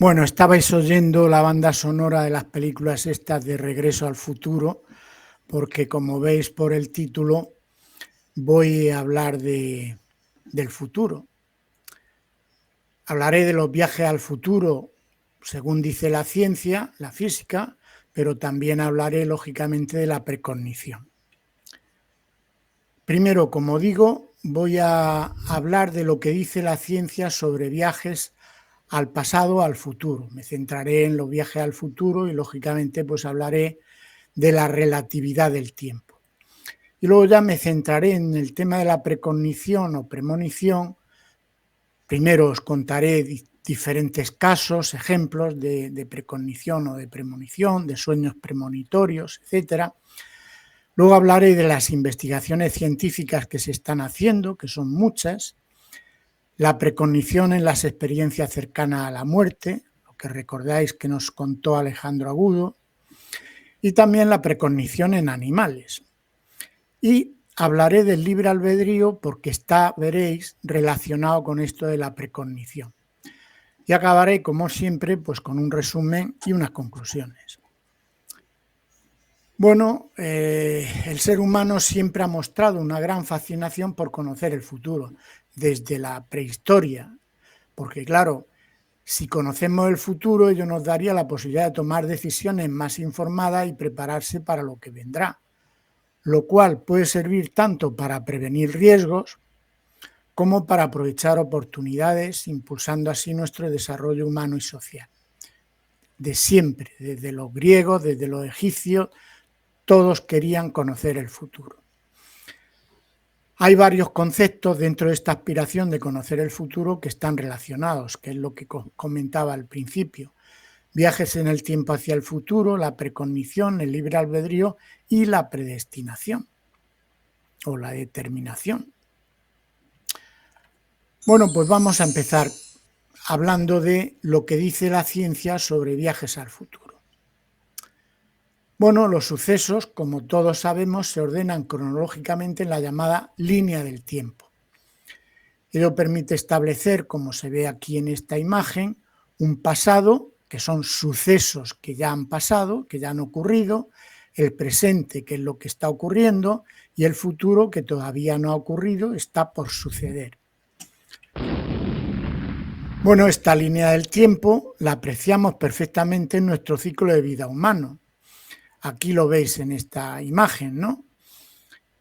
Bueno, estabais oyendo la banda sonora de las películas estas de Regreso al Futuro, porque como veis por el título, voy a hablar del futuro. Hablaré de los viajes al futuro, según dice la ciencia, la física, pero también hablaré, lógicamente, de la precognición. Primero, como digo, voy a hablar de lo que dice la ciencia sobre viajes al pasado, al futuro. Me centraré en los viajes al futuro y, lógicamente, pues hablaré de la relatividad del tiempo. Y luego ya me centraré en el tema de la precognición o premonición. Primero os contaré diferentes casos, ejemplos de precognición o de premonición, de sueños premonitorios, etcétera. Luego hablaré de las investigaciones científicas que se están haciendo, que son muchas, la precognición en las experiencias cercanas a la muerte, lo que recordáis que nos contó Alejandro Agudo, y también la precognición en animales. Y hablaré del libre albedrío porque está, veréis, relacionado con esto de la precognición. Y acabaré, como siempre, pues con un resumen y unas conclusiones. Bueno, el ser humano siempre ha mostrado una gran fascinación por conocer el futuro, desde la prehistoria, porque claro, si conocemos el futuro, ello nos daría la posibilidad de tomar decisiones más informadas y prepararse para lo que vendrá, lo cual puede servir tanto para prevenir riesgos como para aprovechar oportunidades, impulsando así nuestro desarrollo humano y social. De siempre, desde los griegos, desde los egipcios, todos querían conocer el futuro. Hay varios conceptos dentro de esta aspiración de conocer el futuro que están relacionados, que es lo que comentaba al principio. Viajes en el tiempo hacia el futuro, la precognición, el libre albedrío y la predestinación o la determinación. Bueno, pues vamos a empezar hablando de lo que dice la ciencia sobre viajes al futuro. Bueno, los sucesos, como todos sabemos, se ordenan cronológicamente en la llamada línea del tiempo. Ello permite establecer, como se ve aquí en esta imagen, un pasado, que son sucesos que ya han pasado, que ya han ocurrido, el presente, que es lo que está ocurriendo, y el futuro, que todavía no ha ocurrido, está por suceder. Bueno, esta línea del tiempo la apreciamos perfectamente en nuestro ciclo de vida humano. Aquí lo veis en esta imagen, ¿no?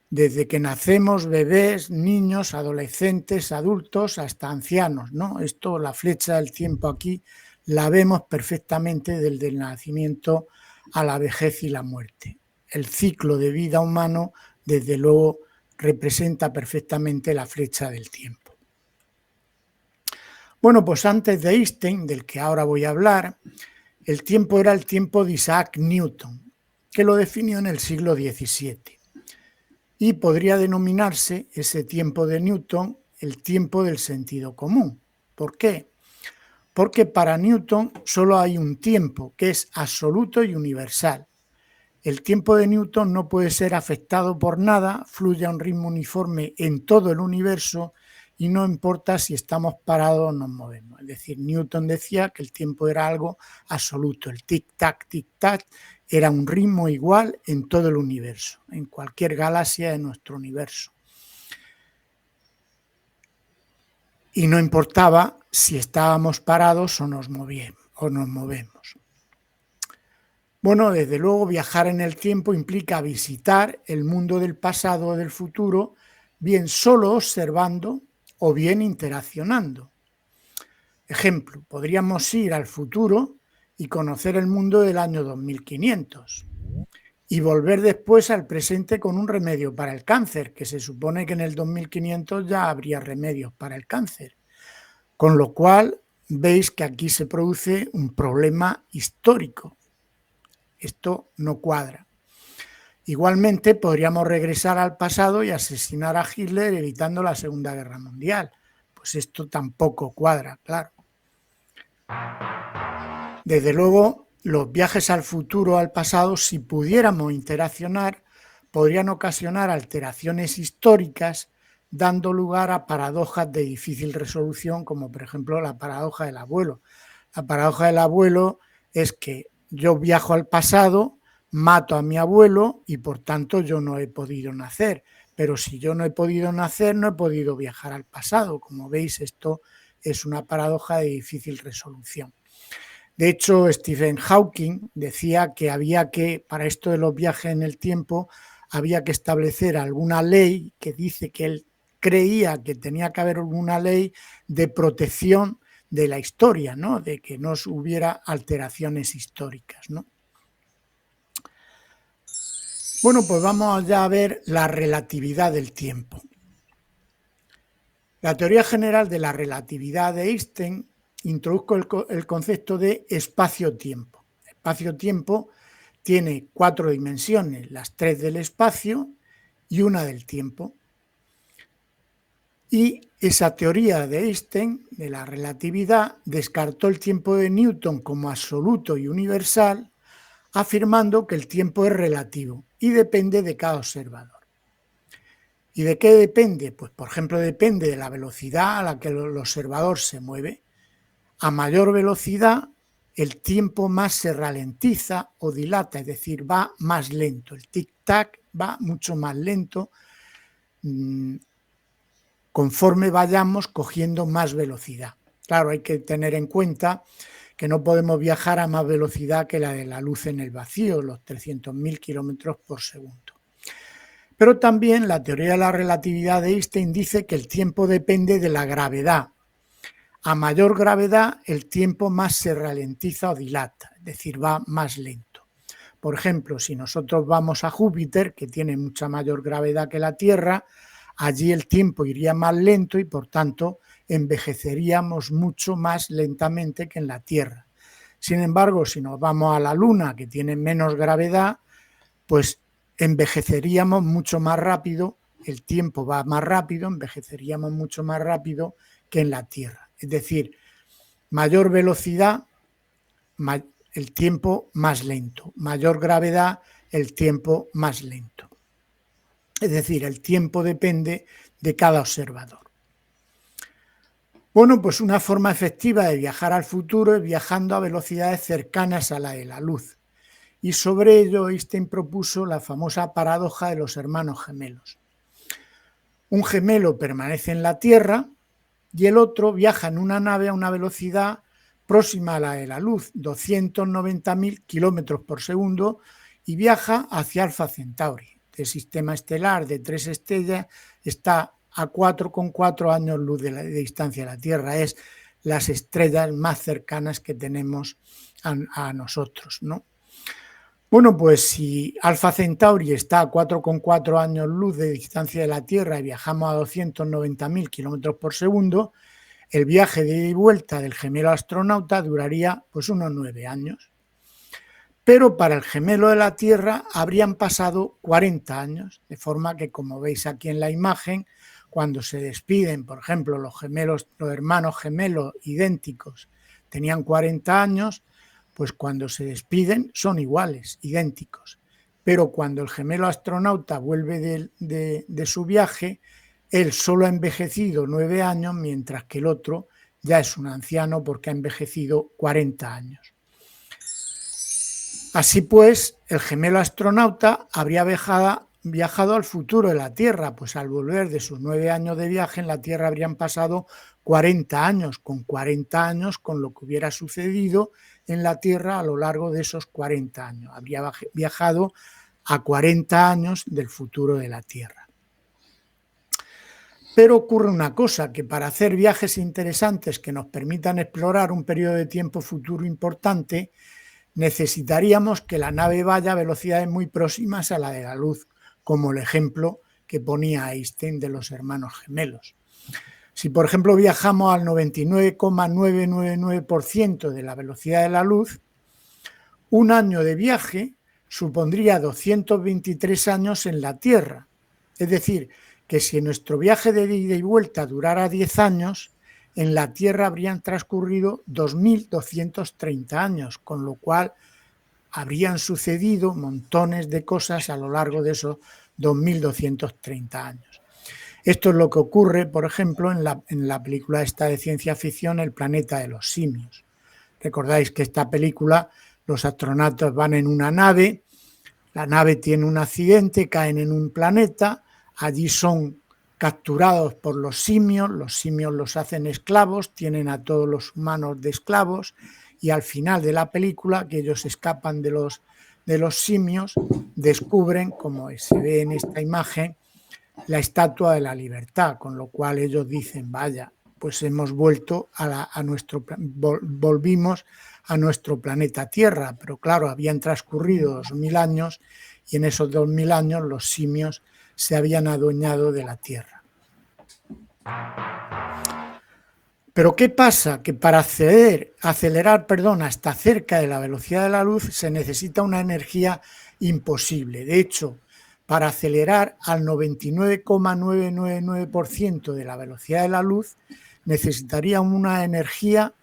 Desde que nacemos, bebés, niños, adolescentes, adultos, hasta ancianos, ¿no? Esto, la flecha del tiempo aquí, la vemos perfectamente desde el nacimiento a la vejez y la muerte. El ciclo de vida humano, desde luego, representa perfectamente la flecha del tiempo. Bueno, pues antes de Einstein, del que ahora voy a hablar, el tiempo era el tiempo de Isaac Newton, que lo definió en el siglo XVII. Y podría denominarse ese tiempo de Newton el tiempo del sentido común. ¿Por qué? Porque para Newton solo hay un tiempo que es absoluto y universal. El tiempo de Newton no puede ser afectado por nada, fluye a un ritmo uniforme en todo el universo y no importa si estamos parados o nos movemos. Es decir, Newton decía que el tiempo era algo absoluto, el tic-tac, era un ritmo igual en todo el universo, en cualquier galaxia de nuestro universo. Y no importaba si estábamos parados o nos movemos. Bueno, desde luego viajar en el tiempo implica visitar el mundo del pasado o del futuro, bien solo observando o bien interaccionando. Ejemplo, podríamos ir al futuro y conocer el mundo del año 2500 y volver después al presente con un remedio para el cáncer, que se supone que en el 2500 ya habría remedios para el cáncer. Con lo cual, veis que aquí se produce un problema histórico. Esto no cuadra. Igualmente, podríamos regresar al pasado y asesinar a Hitler evitando la Segunda Guerra Mundial. Pues esto tampoco cuadra, claro. Desde luego, los viajes al futuro o al pasado, si pudiéramos interaccionar, podrían ocasionar alteraciones históricas, dando lugar a paradojas de difícil resolución, como por ejemplo la paradoja del abuelo. La paradoja del abuelo es que yo viajo al pasado, mato a mi abuelo y por tanto yo no he podido nacer. Pero si yo no he podido nacer, no he podido viajar al pasado. Como veis, esto es una paradoja de difícil resolución. De hecho, Stephen Hawking decía que había que, para esto de los viajes en el tiempo, había que establecer alguna ley que dice que él creía que tenía que haber alguna ley de protección de la historia, ¿no? De que no hubiera alteraciones históricas, ¿no? Bueno, pues vamos ya a ver la relatividad del tiempo. La teoría general de la relatividad de Einstein introdujo el concepto de espacio-tiempo. Espacio-tiempo tiene 4 dimensiones, las 3 del espacio y una del tiempo. Y esa teoría de Einstein, de la relatividad, descartó el tiempo de Newton como absoluto y universal, afirmando que el tiempo es relativo y depende de cada observador. ¿Y de qué depende? Pues, por ejemplo, depende de la velocidad a la que el observador se mueve. A mayor velocidad, el tiempo más se ralentiza o dilata, es decir, va más lento. El tic-tac va mucho más lento conforme vayamos cogiendo más velocidad. Claro, hay que tener en cuenta que no podemos viajar a más velocidad que la de la luz en el vacío, los 300.000 kilómetros por segundo. Pero también la teoría de la relatividad de Einstein dice que el tiempo depende de la gravedad. A mayor gravedad, el tiempo más se ralentiza o dilata, es decir, va más lento. Por ejemplo, si nosotros vamos a Júpiter, que tiene mucha mayor gravedad que la Tierra, allí el tiempo iría más lento y, por tanto, envejeceríamos mucho más lentamente que en la Tierra. Sin embargo, si nos vamos a la Luna, que tiene menos gravedad, pues envejeceríamos mucho más rápido, el tiempo va más rápido, envejeceríamos mucho más rápido que en la Tierra. Es decir, mayor velocidad, el tiempo más lento, mayor gravedad, el tiempo más lento. Es decir, el tiempo depende de cada observador. Bueno, pues una forma efectiva de viajar al futuro es viajando a velocidades cercanas a la de la luz. Y sobre ello Einstein propuso la famosa paradoja de los hermanos gemelos. Un gemelo permanece en la Tierra y el otro viaja en una nave a una velocidad próxima a la de la luz, 290.000 kilómetros por segundo, y viaja hacia Alfa Centauri. El sistema estelar de 3 estrellas está a 4,4 años luz de distancia de la Tierra. Es las estrellas más cercanas que tenemos a nosotros, ¿no? Bueno, pues si Alfa Centauri está a 4,4 años luz de distancia de la Tierra y viajamos a 290.000 kilómetros por segundo, el viaje de ida y vuelta del gemelo astronauta duraría pues unos 9 años. Pero para el gemelo de la Tierra habrían pasado 40 años, de forma que, como veis aquí en la imagen, cuando se despiden, por ejemplo, los hermanos gemelos idénticos tenían 40 años, pues cuando se despiden son iguales, idénticos. Pero cuando el gemelo astronauta vuelve de su viaje, él solo ha envejecido 9 años, mientras que el otro ya es un anciano porque ha envejecido 40 años. Así pues, el gemelo astronauta habría viajado al futuro de la Tierra, pues al volver de sus 9 años de viaje en la Tierra habrían pasado 40 años, con 40 años con lo que hubiera sucedido en la Tierra a lo largo de esos 40 años. Habría viajado a 40 años del futuro de la Tierra. Pero ocurre una cosa, que para hacer viajes interesantes que nos permitan explorar un periodo de tiempo futuro importante, necesitaríamos que la nave vaya a velocidades muy próximas a la de la luz, como el ejemplo que ponía Einstein de los hermanos gemelos. Si, por ejemplo, viajamos al 99,999% de la velocidad de la luz, un año de viaje supondría 223 años en la Tierra. Es decir, que si nuestro viaje de ida y vuelta durara 10 años, en la Tierra habrían transcurrido 2.230 años, con lo cual habrían sucedido montones de cosas a lo largo de esos 2.230 años. Esto es lo que ocurre, por ejemplo, en la película esta de ciencia ficción, El planeta de los simios. Recordáis que esta película, los astronautas van en una nave, la nave tiene un accidente, caen en un planeta, allí son capturados por los simios los hacen esclavos, tienen a todos los humanos de esclavos, y al final de la película, que ellos escapan de los simios, descubren, como se ve en esta imagen, la Estatua de la Libertad, con lo cual ellos dicen, vaya, pues hemos vuelto volvimos a nuestro planeta Tierra, pero claro, habían transcurrido 2000 años y en esos 2000 años los simios se habían adueñado de la Tierra. Pero ¿qué pasa? Que para acelerar hasta cerca de la velocidad de la luz se necesita una energía imposible. De hecho, para acelerar al 99,999% de la velocidad de la luz necesitaría una energía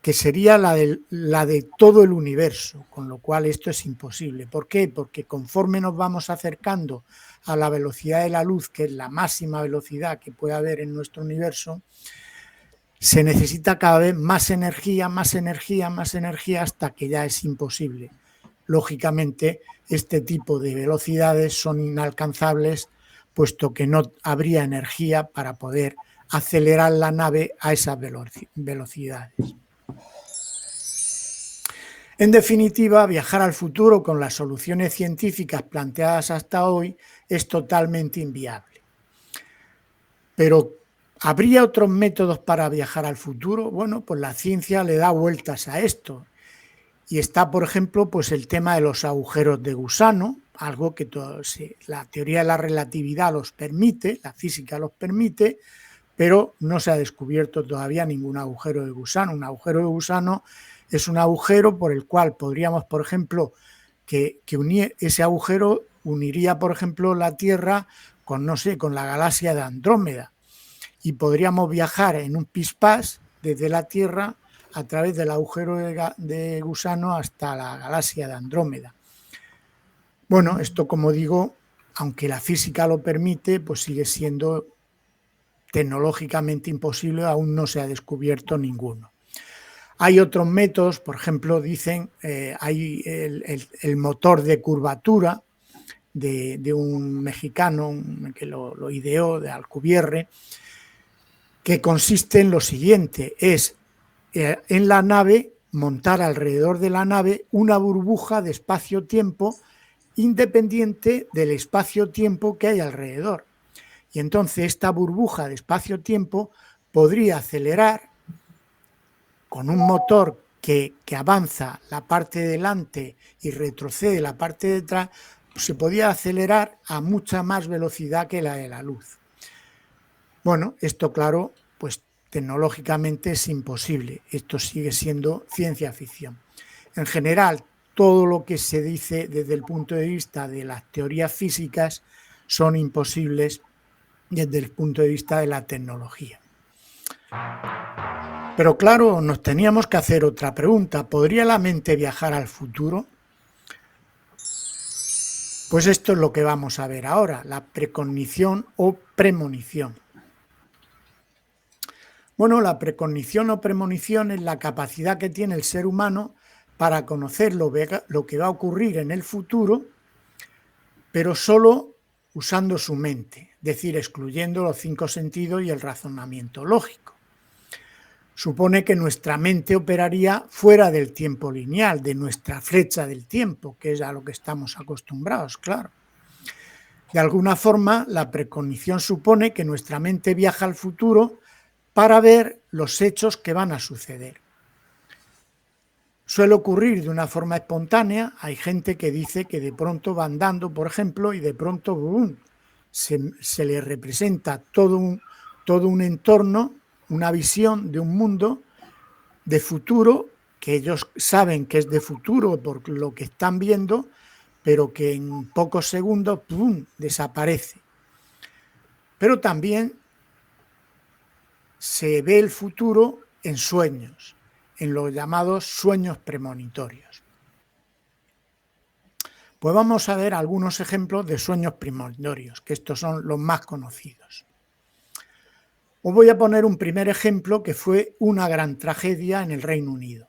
que sería la de todo el universo, con lo cual esto es imposible. ¿Por qué? Porque conforme nos vamos acercando a la velocidad de la luz, que es la máxima velocidad que puede haber en nuestro universo, se necesita cada vez más energía, más energía, más energía, hasta que ya es imposible. Lógicamente, este tipo de velocidades son inalcanzables, puesto que no habría energía para poder acelerar la nave a esas velocidades. En definitiva, viajar al futuro con las soluciones científicas planteadas hasta hoy es totalmente inviable. Pero, ¿habría otros métodos para viajar al futuro? Bueno, pues la ciencia le da vueltas a esto. Y está, por ejemplo, pues el tema de los agujeros de gusano, algo que la teoría de la relatividad los permite, la física los permite, pero no se ha descubierto todavía ningún agujero de gusano. Un agujero de gusano es un agujero por el cual podríamos, por ejemplo, ese agujero uniría, por ejemplo, la Tierra con la galaxia de Andrómeda, y podríamos viajar en un pispás desde la Tierra a través del agujero de gusano hasta la galaxia de Andrómeda. Bueno, esto, como digo, aunque la física lo permite, pues sigue siendo tecnológicamente imposible, aún no se ha descubierto ninguno. Hay otros métodos, por ejemplo, dicen, hay el motor de curvatura de un mexicano que lo ideó, de Alcubierre, que consiste en lo siguiente, es en la nave, montar alrededor de la nave una burbuja de espacio-tiempo independiente del espacio-tiempo que hay alrededor. Y entonces esta burbuja de espacio-tiempo podría acelerar con un motor que avanza la parte de delante y retrocede la parte de atrás, se podía acelerar a mucha más velocidad que la de la luz. Bueno, esto, claro, pues tecnológicamente es imposible. Esto sigue siendo ciencia ficción. En general, todo lo que se dice desde el punto de vista de las teorías físicas son imposibles desde el punto de vista de la tecnología. Pero claro, nos teníamos que hacer otra pregunta. ¿Podría la mente viajar al futuro? Pues esto es lo que vamos a ver ahora, la precognición o premonición. Bueno, la precognición o premonición es la capacidad que tiene el ser humano para conocer lo que va a ocurrir en el futuro, pero solo usando su mente, es decir, excluyendo los 5 sentidos y el razonamiento lógico. Supone que nuestra mente operaría fuera del tiempo lineal, de nuestra flecha del tiempo, que es a lo que estamos acostumbrados, claro. De alguna forma, la precognición supone que nuestra mente viaja al futuro para ver los hechos que van a suceder. Suele ocurrir de una forma espontánea. Hay gente que dice que de pronto va andando, por ejemplo, y de pronto ¡bum!, se le representa todo un entorno, una visión de un mundo de futuro, que ellos saben que es de futuro por lo que están viendo, pero que en pocos segundos ¡pum!, desaparece. Pero también se ve el futuro en sueños, en los llamados sueños premonitorios. Pues vamos a ver algunos ejemplos de sueños premonitorios, que estos son los más conocidos. Os voy a poner un primer ejemplo que fue una gran tragedia en el Reino Unido.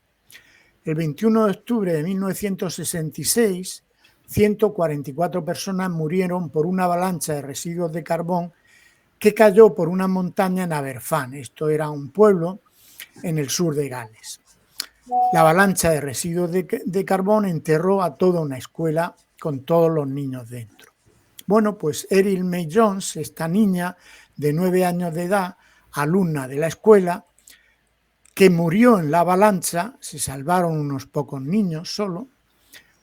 El 21 de octubre de 1966, 144 personas murieron por una avalancha de residuos de carbón que cayó por una montaña en Aberfan. Esto era un pueblo en el sur de Gales. La avalancha de residuos de carbón enterró a toda una escuela con todos los niños dentro. Bueno, pues Erin May Jones, esta niña de 9 años de edad, alumna de la escuela, que murió en la avalancha, se salvaron unos pocos niños solo,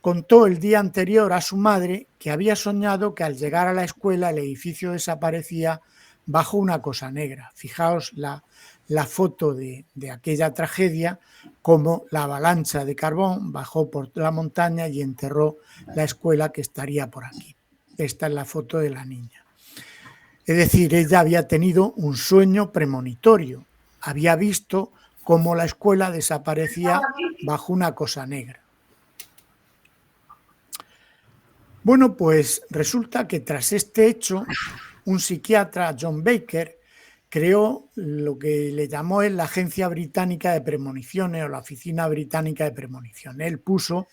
contó el día anterior a su madre que había soñado que al llegar a la escuela el edificio desaparecía bajo una cosa negra. Fijaos la foto de aquella tragedia, como la avalancha de carbón bajó por la montaña y enterró la escuela que estaría por aquí. Esta es la foto de la niña. Es decir, ella había tenido un sueño premonitorio, había visto cómo la escuela desaparecía bajo una cosa negra. Bueno, pues resulta que tras este hecho, un psiquiatra, John Baker, creó lo que le llamó la Agencia Británica de Premoniciones o la Oficina Británica de Premoniciones. Él puso,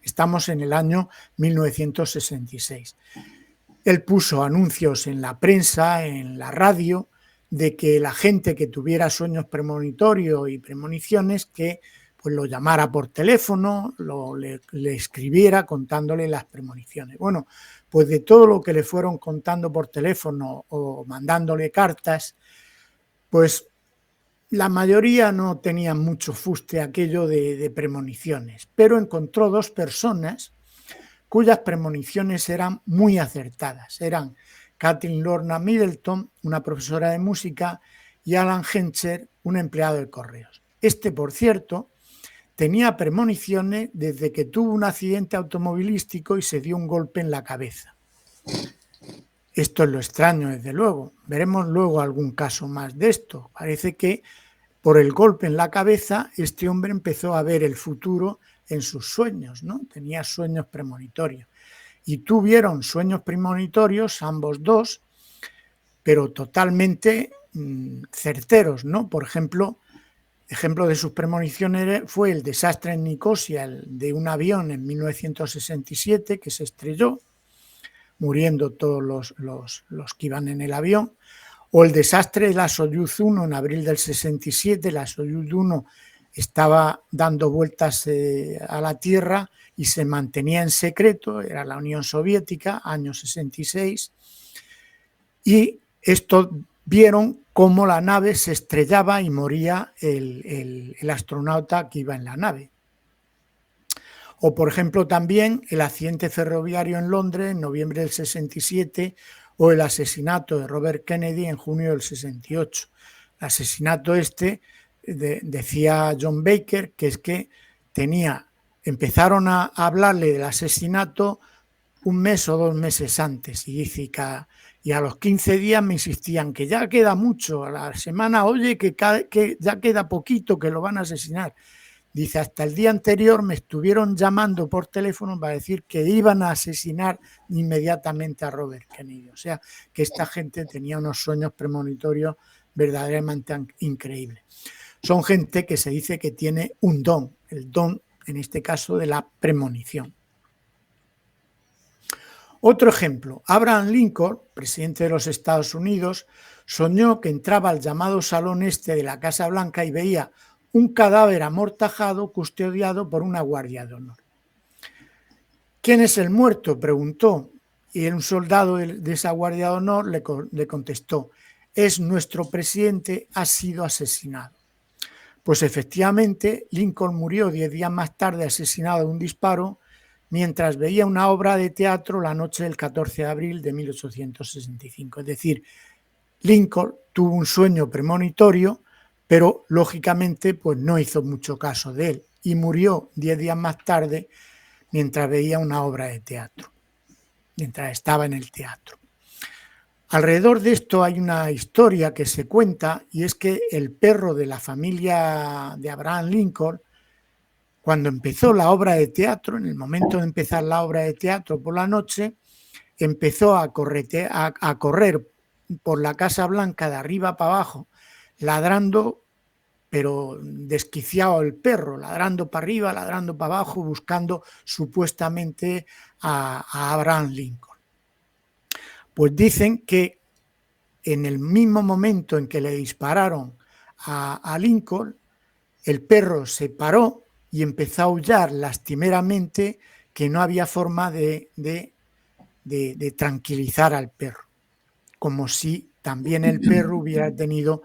estamos en el año 1966, él puso anuncios en la prensa, en la radio, de que la gente que tuviera sueños premonitorios y premoniciones, que pues lo llamara por teléfono, le escribiera contándole las premoniciones. Bueno, pues de todo lo que le fueron contando por teléfono o mandándole cartas, pues la mayoría no tenían mucho fuste aquello de premoniciones, pero encontró 2 personas cuyas premoniciones eran muy acertadas. Eran Kathleen Lorna Middleton, una profesora de música, y Alan Hencher, un empleado de correos. Este, por cierto, tenía premoniciones desde que tuvo un accidente automovilístico y se dio un golpe en la cabeza. Esto es lo extraño, desde luego. Veremos luego algún caso más de esto. Parece que por el golpe en la cabeza este hombre empezó a ver el futuro en sus sueños, ¿no? Tenía sueños premonitorios. Y tuvieron sueños premonitorios, ambos dos, pero totalmente certeros, ¿no? Por ejemplo de sus premoniciones fue el desastre en Nicosia de un avión en 1967 que se estrelló, muriendo todos los que iban en el avión, o el desastre de la Soyuz 1 en abril del 67. La Soyuz 1 estaba dando vueltas a la Tierra y se mantenía en secreto, era la Unión Soviética, año 66, y esto vieron cómo la nave se estrellaba y moría el astronauta que iba en la nave. O, por ejemplo, también el accidente ferroviario en Londres en noviembre del 67 o el asesinato de Robert Kennedy en junio del 68. El asesinato decía John Baker, que es que empezaron a hablarle del asesinato un mes o 2 meses antes, y dice y a los 15 días me insistían que ya queda mucho, a la semana, oye, que ya queda poquito, que lo van a asesinar. Dice, hasta el día anterior me estuvieron llamando por teléfono para decir que iban a asesinar inmediatamente a Robert Kennedy. O sea, que esta gente tenía unos sueños premonitorios verdaderamente increíbles. Son gente que se dice que tiene un don, el don, en este caso, de la premonición. Otro ejemplo, Abraham Lincoln, presidente de los Estados Unidos, soñó que entraba al llamado Salón Este de la Casa Blanca y veía un cadáver amortajado custodiado por una guardia de honor. ¿Quién es el muerto?, preguntó, y un soldado de esa guardia de honor le contestó, es nuestro presidente, ha sido asesinado. Pues efectivamente, Lincoln murió 10 días más tarde asesinado de un disparo mientras veía una obra de teatro la noche del 14 de abril de 1865. Es decir, Lincoln tuvo un sueño premonitorio, pero lógicamente pues no hizo mucho caso de él y murió 10 días más tarde mientras veía una obra de teatro, mientras estaba en el teatro. Alrededor de esto hay una historia que se cuenta, y es que el perro de la familia de Abraham Lincoln, cuando empezó la obra de teatro, en el momento de empezar la obra de teatro por la noche, empezó a correr por la Casa Blanca de arriba para abajo, ladrando, pero desquiciado el perro, ladrando para arriba, ladrando para abajo, buscando supuestamente a Abraham Lincoln. Pues dicen que en el mismo momento en que le dispararon a Lincoln, el perro se paró y empezó a aullar lastimeramente, que no había forma de tranquilizar al perro, como si también el perro hubiera tenido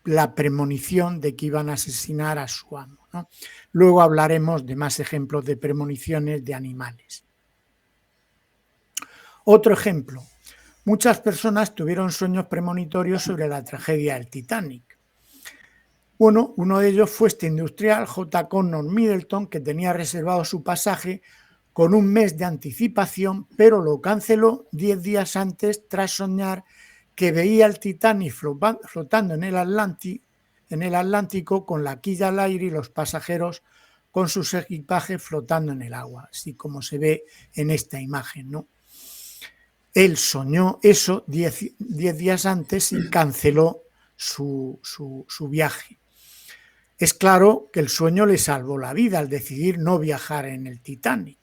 la premonición de que iban a asesinar a su amo, ¿no? Luego hablaremos de más ejemplos de premoniciones de animales. Otro ejemplo. Muchas personas tuvieron sueños premonitorios sobre la tragedia del Titanic. Bueno, uno de ellos fue este industrial, J. Connor Middleton, que tenía reservado su pasaje con un mes de anticipación, pero lo canceló 10 días antes tras soñar que veía el Titanic flotando en el Atlántico con la quilla al aire y los pasajeros con sus equipajes flotando en el agua, así como se ve en esta imagen, ¿no? Él soñó eso 10 días antes y canceló su viaje. Es claro que el sueño le salvó la vida al decidir no viajar en el Titanic.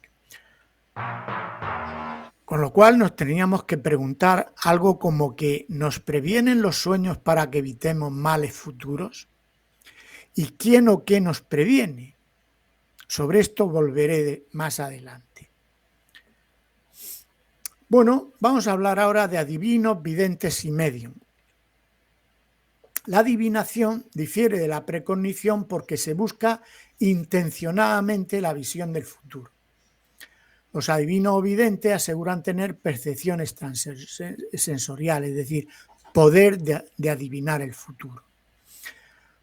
Con lo cual nos teníamos que preguntar algo como que ¿nos previenen los sueños para que evitemos males futuros? ¿Y quién o qué nos previene? Sobre esto volveré más adelante. Bueno, vamos a hablar ahora de adivinos, videntes y medium. La adivinación difiere de la precognición porque se busca intencionadamente la visión del futuro. Los adivinos o videntes aseguran tener percepciones sensoriales, es decir, poder de adivinar el futuro.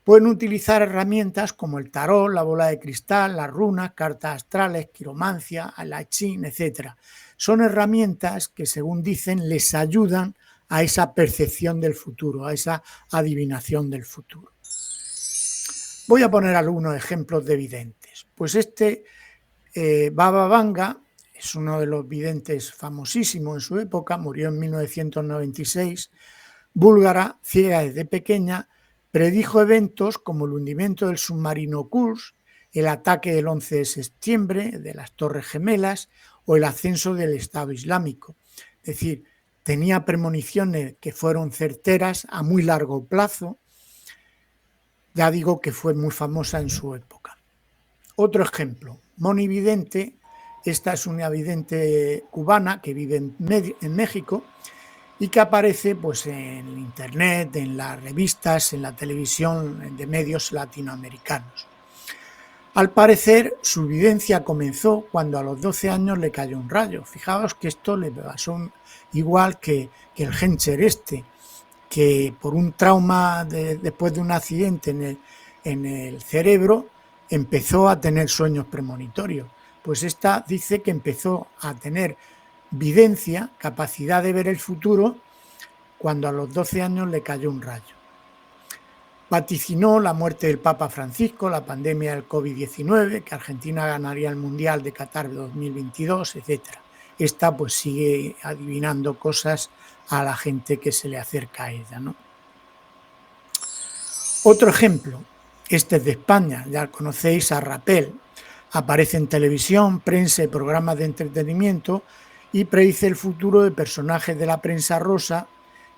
Pueden utilizar herramientas como el tarot, la bola de cristal, las runas, cartas astrales, quiromancia, el I Ching, etc. Son herramientas que, según dicen, les ayudan a esa percepción del futuro, a esa adivinación del futuro. Voy a poner algunos ejemplos de videntes. Pues Baba Vanga es uno de los videntes famosísimos en su época, murió en 1996, búlgara, ciega desde pequeña, predijo eventos como el hundimiento del submarino Kursk, el ataque del 11 de septiembre de las Torres Gemelas o el ascenso del Estado Islámico. Es decir, tenía premoniciones que fueron certeras a muy largo plazo. Ya digo que fue muy famosa en su época. Otro ejemplo, Moni Vidente. Esta es una vidente cubana que vive en México y que aparece pues, en internet, en las revistas, en la televisión de medios latinoamericanos. Al parecer, su videncia comenzó cuando a los 12 años le cayó un rayo. Fijaos que esto le pasó igual que el Genscher que por un trauma después de un accidente en el cerebro empezó a tener sueños premonitorios. Pues esta dice que empezó a tener videncia, capacidad de ver el futuro, cuando a los 12 años le cayó un rayo. Vaticinó la muerte del Papa Francisco, la pandemia del COVID-19, que Argentina ganaría el Mundial de Qatar de 2022, etc. Esta pues sigue adivinando cosas a la gente que se le acerca a ella, ¿no? Otro ejemplo, este es de España, ya conocéis a Rapel. Aparece en televisión, prensa y programas de entretenimiento y predice el futuro de personajes de la prensa rosa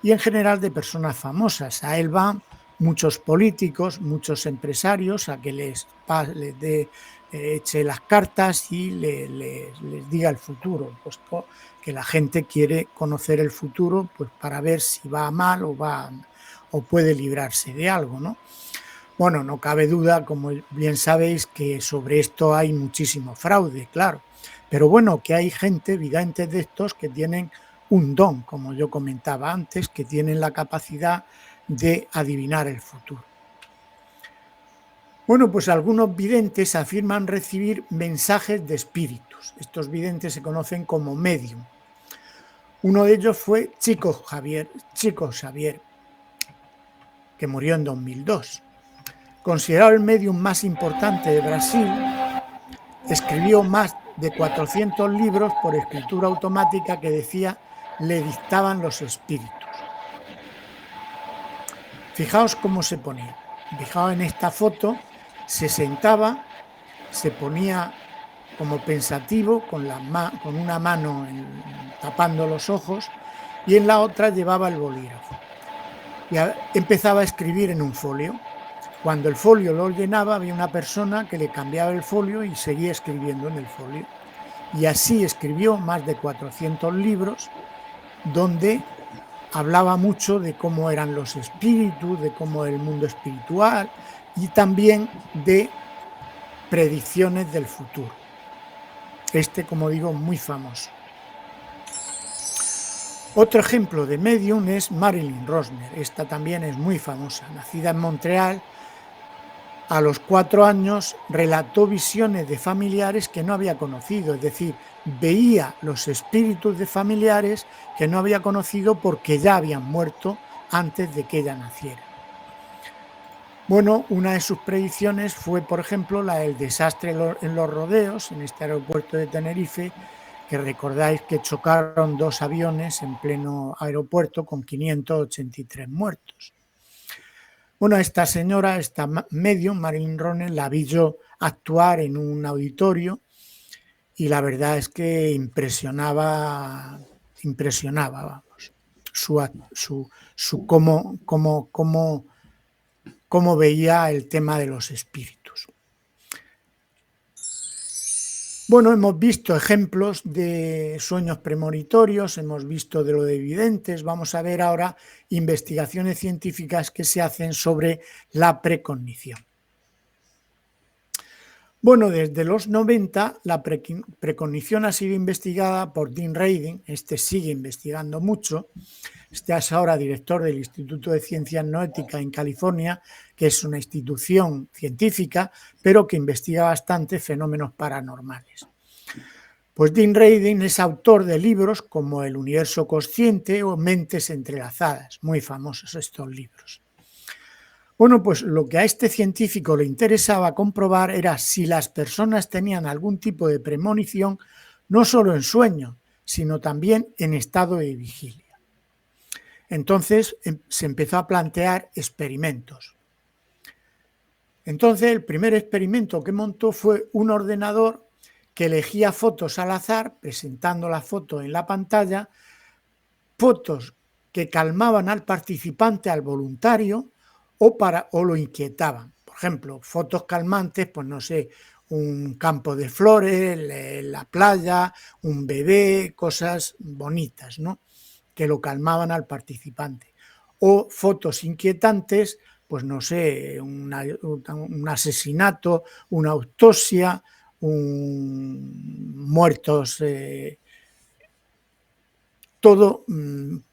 y en general de personas famosas. A él van muchos políticos, muchos empresarios a que les eche las cartas y les diga el futuro, puesto que la gente quiere conocer el futuro pues para ver si va mal o puede librarse de algo, ¿no? Bueno, no cabe duda, como bien sabéis, que sobre esto hay muchísimo fraude, claro. Pero bueno, que hay gente, videntes de estos, que tienen un don, como yo comentaba antes, que tienen la capacidad de adivinar el futuro. Bueno, pues algunos videntes afirman recibir mensajes de espíritus. Estos videntes se conocen como medium. Uno de ellos fue Chico Xavier, que murió en 2002. Considerado el medium más importante de Brasil, escribió más de 400 libros por escritura automática que decía le dictaban los espíritus. Fijaos cómo se ponía. Fijaos en esta foto, se sentaba, se ponía como pensativo, con una mano tapando los ojos, y en la otra llevaba el bolígrafo. Y empezaba a escribir en un folio. Cuando el folio lo llenaba, había una persona que le cambiaba el folio y seguía escribiendo en el folio. Y así escribió más de 400 libros, donde hablaba mucho de cómo eran los espíritus, de cómo el mundo espiritual y también de predicciones del futuro. Como digo, muy famoso. Otro ejemplo de medium es Marilyn Rosner. Esta también es muy famosa. Nacida en Montreal, a los 4 años relató visiones de familiares que no había conocido, es decir, veía los espíritus de familiares que no había conocido porque ya habían muerto antes de que ella naciera. Bueno, una de sus predicciones fue, por ejemplo, la del desastre en los rodeos, en este aeropuerto de Tenerife, que recordáis que chocaron 2 aviones en pleno aeropuerto con 583 muertos. Bueno, esta señora, esta medium, Marilyn Rosner, la vi yo actuar en un auditorio y la verdad es que impresionaba, vamos, cómo veía el tema de los espíritus. Bueno, hemos visto ejemplos de sueños premonitorios, hemos visto de lo de videntes, vamos a ver ahora investigaciones científicas que se hacen sobre la precognición. Bueno, desde los 90 la precognición ha sido investigada por Dean Radin, sigue investigando mucho, es ahora director del Instituto de Ciencias Noéticas en California, que es una institución científica, pero que investiga bastante fenómenos paranormales. Pues Dean Radin es autor de libros como El universo consciente o Mentes entrelazadas, muy famosos estos libros. Bueno, pues lo que a este científico le interesaba comprobar era si las personas tenían algún tipo de premonición, no solo en sueño, sino también en estado de vigilia. Entonces se empezó a plantear experimentos. Entonces el primer experimento que montó fue un ordenador que elegía fotos al azar, presentando la foto en la pantalla, fotos que calmaban al participante, al voluntario, o lo inquietaban. Por ejemplo, fotos calmantes, pues no sé, un campo de flores, la playa, un bebé, cosas bonitas, ¿no?, que lo calmaban al participante. O fotos inquietantes, pues no sé, un asesinato, una autopsia, muertos, todo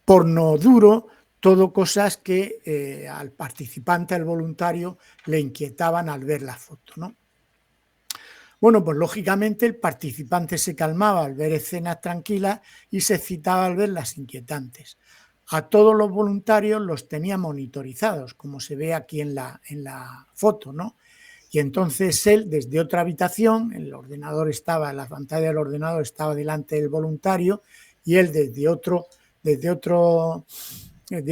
porno duro, todo cosas que al participante, al voluntario, le inquietaban al ver la foto, ¿no? Bueno, pues lógicamente el participante se calmaba al ver escenas tranquilas y se excitaba al ver las inquietantes. A todos los voluntarios los tenía monitorizados, como se ve aquí en la foto, ¿no? Y entonces él, desde otra habitación, la pantalla del ordenador estaba delante del voluntario y él desde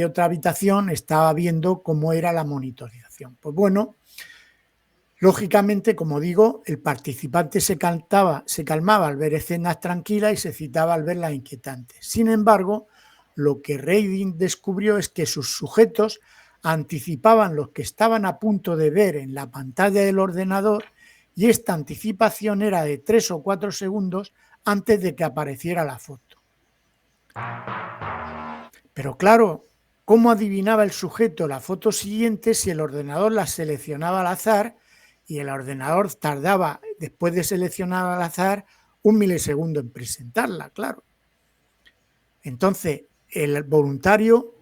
otra habitación estaba viendo cómo era la monitorización. Pues bueno, lógicamente, como digo, el participante se calmaba al ver escenas tranquilas y se excitaba al ver las inquietantes. Sin embargo, lo que Radin descubrió es que sus sujetos anticipaban lo que estaban a punto de ver en la pantalla del ordenador y esta anticipación era de 3 o 4 segundos antes de que apareciera la foto. Pero claro, ¿cómo adivinaba el sujeto la foto siguiente si el ordenador la seleccionaba al azar y el ordenador tardaba, después de seleccionar al azar, 1 milisegundo en presentarla, claro? Entonces, el voluntario,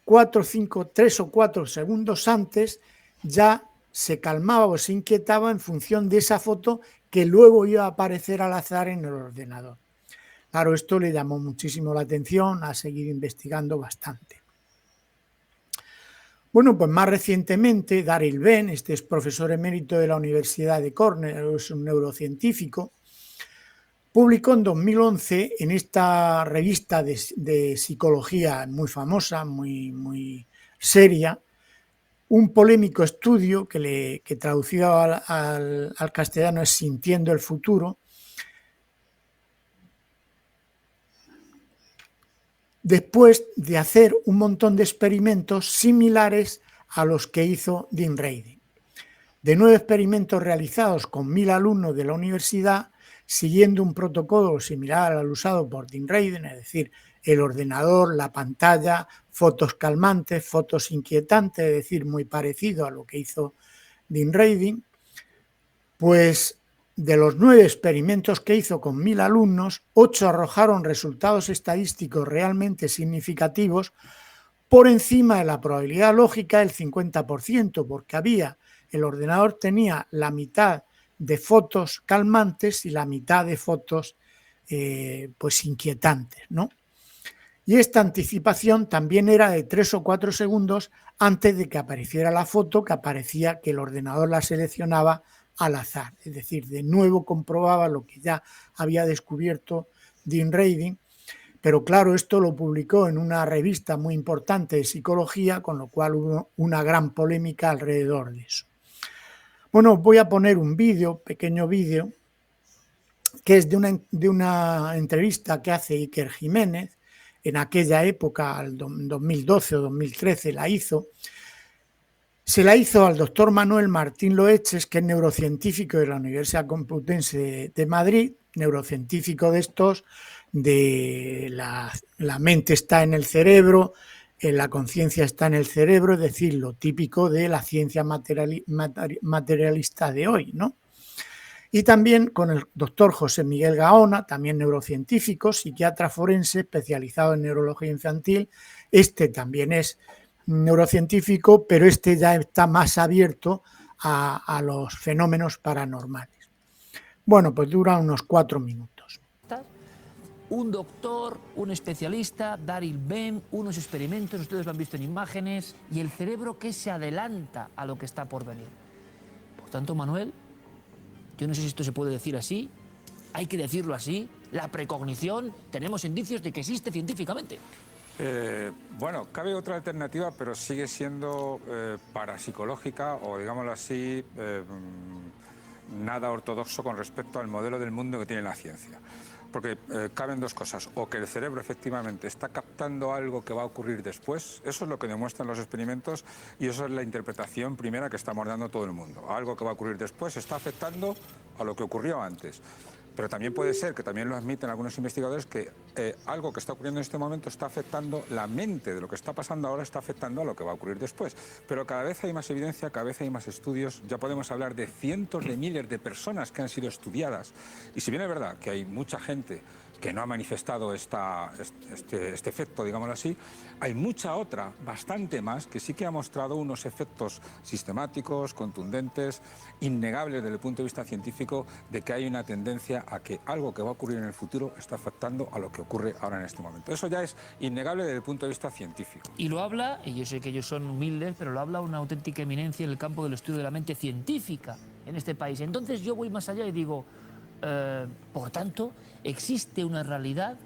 3 o 4 segundos antes, ya se calmaba o se inquietaba en función de esa foto que luego iba a aparecer al azar en el ordenador. Claro, esto le llamó muchísimo la atención, ha seguido investigando bastante. Bueno, pues más recientemente, Daryl Bem, es profesor emérito de la Universidad de Cornell, es un neurocientífico, publicó en 2011 en esta revista de psicología muy famosa, muy seria, un polémico estudio que traducido al castellano es Sintiendo el futuro, después de hacer un montón de experimentos similares a los que hizo Dean Radin. De 9 experimentos realizados con 1000 alumnos de la universidad, siguiendo un protocolo similar al usado por Dean Radin, es decir, el ordenador, la pantalla, fotos calmantes, fotos inquietantes, es decir, muy parecido a lo que hizo Dean Radin, pues de los 9 experimentos que hizo con 1000 alumnos, 8 arrojaron resultados estadísticos realmente significativos por encima de la probabilidad lógica del 50%, porque el ordenador tenía la mitad de fotos calmantes y la mitad de fotos pues inquietantes, ¿no? Y esta anticipación también era de 3 o 4 segundos antes de que apareciera la foto, que aparecía que el ordenador la seleccionaba al azar. Es decir, de nuevo comprobaba lo que ya había descubierto Dean Radin, pero claro, esto lo publicó en una revista muy importante de psicología, con lo cual hubo una gran polémica alrededor de eso. Bueno, voy a poner un vídeo, pequeño vídeo, que es de una entrevista que hace Iker Jiménez, en aquella época, en 2012 o 2013 la hizo. Se la hizo al doctor Manuel Martín Loeches, que es neurocientífico de la Universidad Complutense de Madrid, neurocientífico de estos, de la mente está en el cerebro, la conciencia está en el cerebro, es decir, lo típico de la ciencia materialista de hoy, ¿no? Y también con el doctor José Miguel Gaona, también neurocientífico, psiquiatra forense especializado en neurología infantil. Este también es neurocientífico, pero este ya está más abierto a los fenómenos paranormales. Bueno, pues dura unos 4 minutos. Un doctor, un especialista, Daryl Bem, unos experimentos, ustedes lo han visto en imágenes, y el cerebro que se adelanta a lo que está por venir. Por tanto, Manuel, yo no sé si esto se puede decir así, hay que decirlo así, la precognición, tenemos indicios de que existe científicamente. Bueno, cabe otra alternativa, pero sigue siendo parapsicológica o, digámoslo así, nada ortodoxo con respecto al modelo del mundo que tiene la ciencia. Porque caben dos cosas, o que el cerebro efectivamente está captando algo que va a ocurrir después, eso es lo que demuestran los experimentos y eso es la interpretación primera que estamos dando todo el mundo. Algo que va a ocurrir después está afectando a lo que ocurrió antes. Pero también puede ser, que también lo admiten algunos investigadores, que algo que está ocurriendo en este momento está afectando la mente de lo que está pasando ahora, está afectando a lo que va a ocurrir después. Pero cada vez hay más evidencia, cada vez hay más estudios, ya podemos hablar de cientos de miles de personas que han sido estudiadas. Y si bien es verdad que hay mucha gente que no ha manifestado este efecto, digámoslo así, hay mucha otra, bastante más, que sí que ha mostrado unos efectos sistemáticos, contundentes, innegables desde el punto de vista científico, de que hay una tendencia a que algo que va a ocurrir en el futuro está afectando a lo que ocurre ahora en este momento. Eso ya es innegable desde el punto de vista científico. Y lo habla, y yo sé que ellos son humildes, pero lo habla una auténtica eminencia en el campo del estudio de la mente científica en este país. Entonces yo voy más allá y digo, por tanto, existe una realidad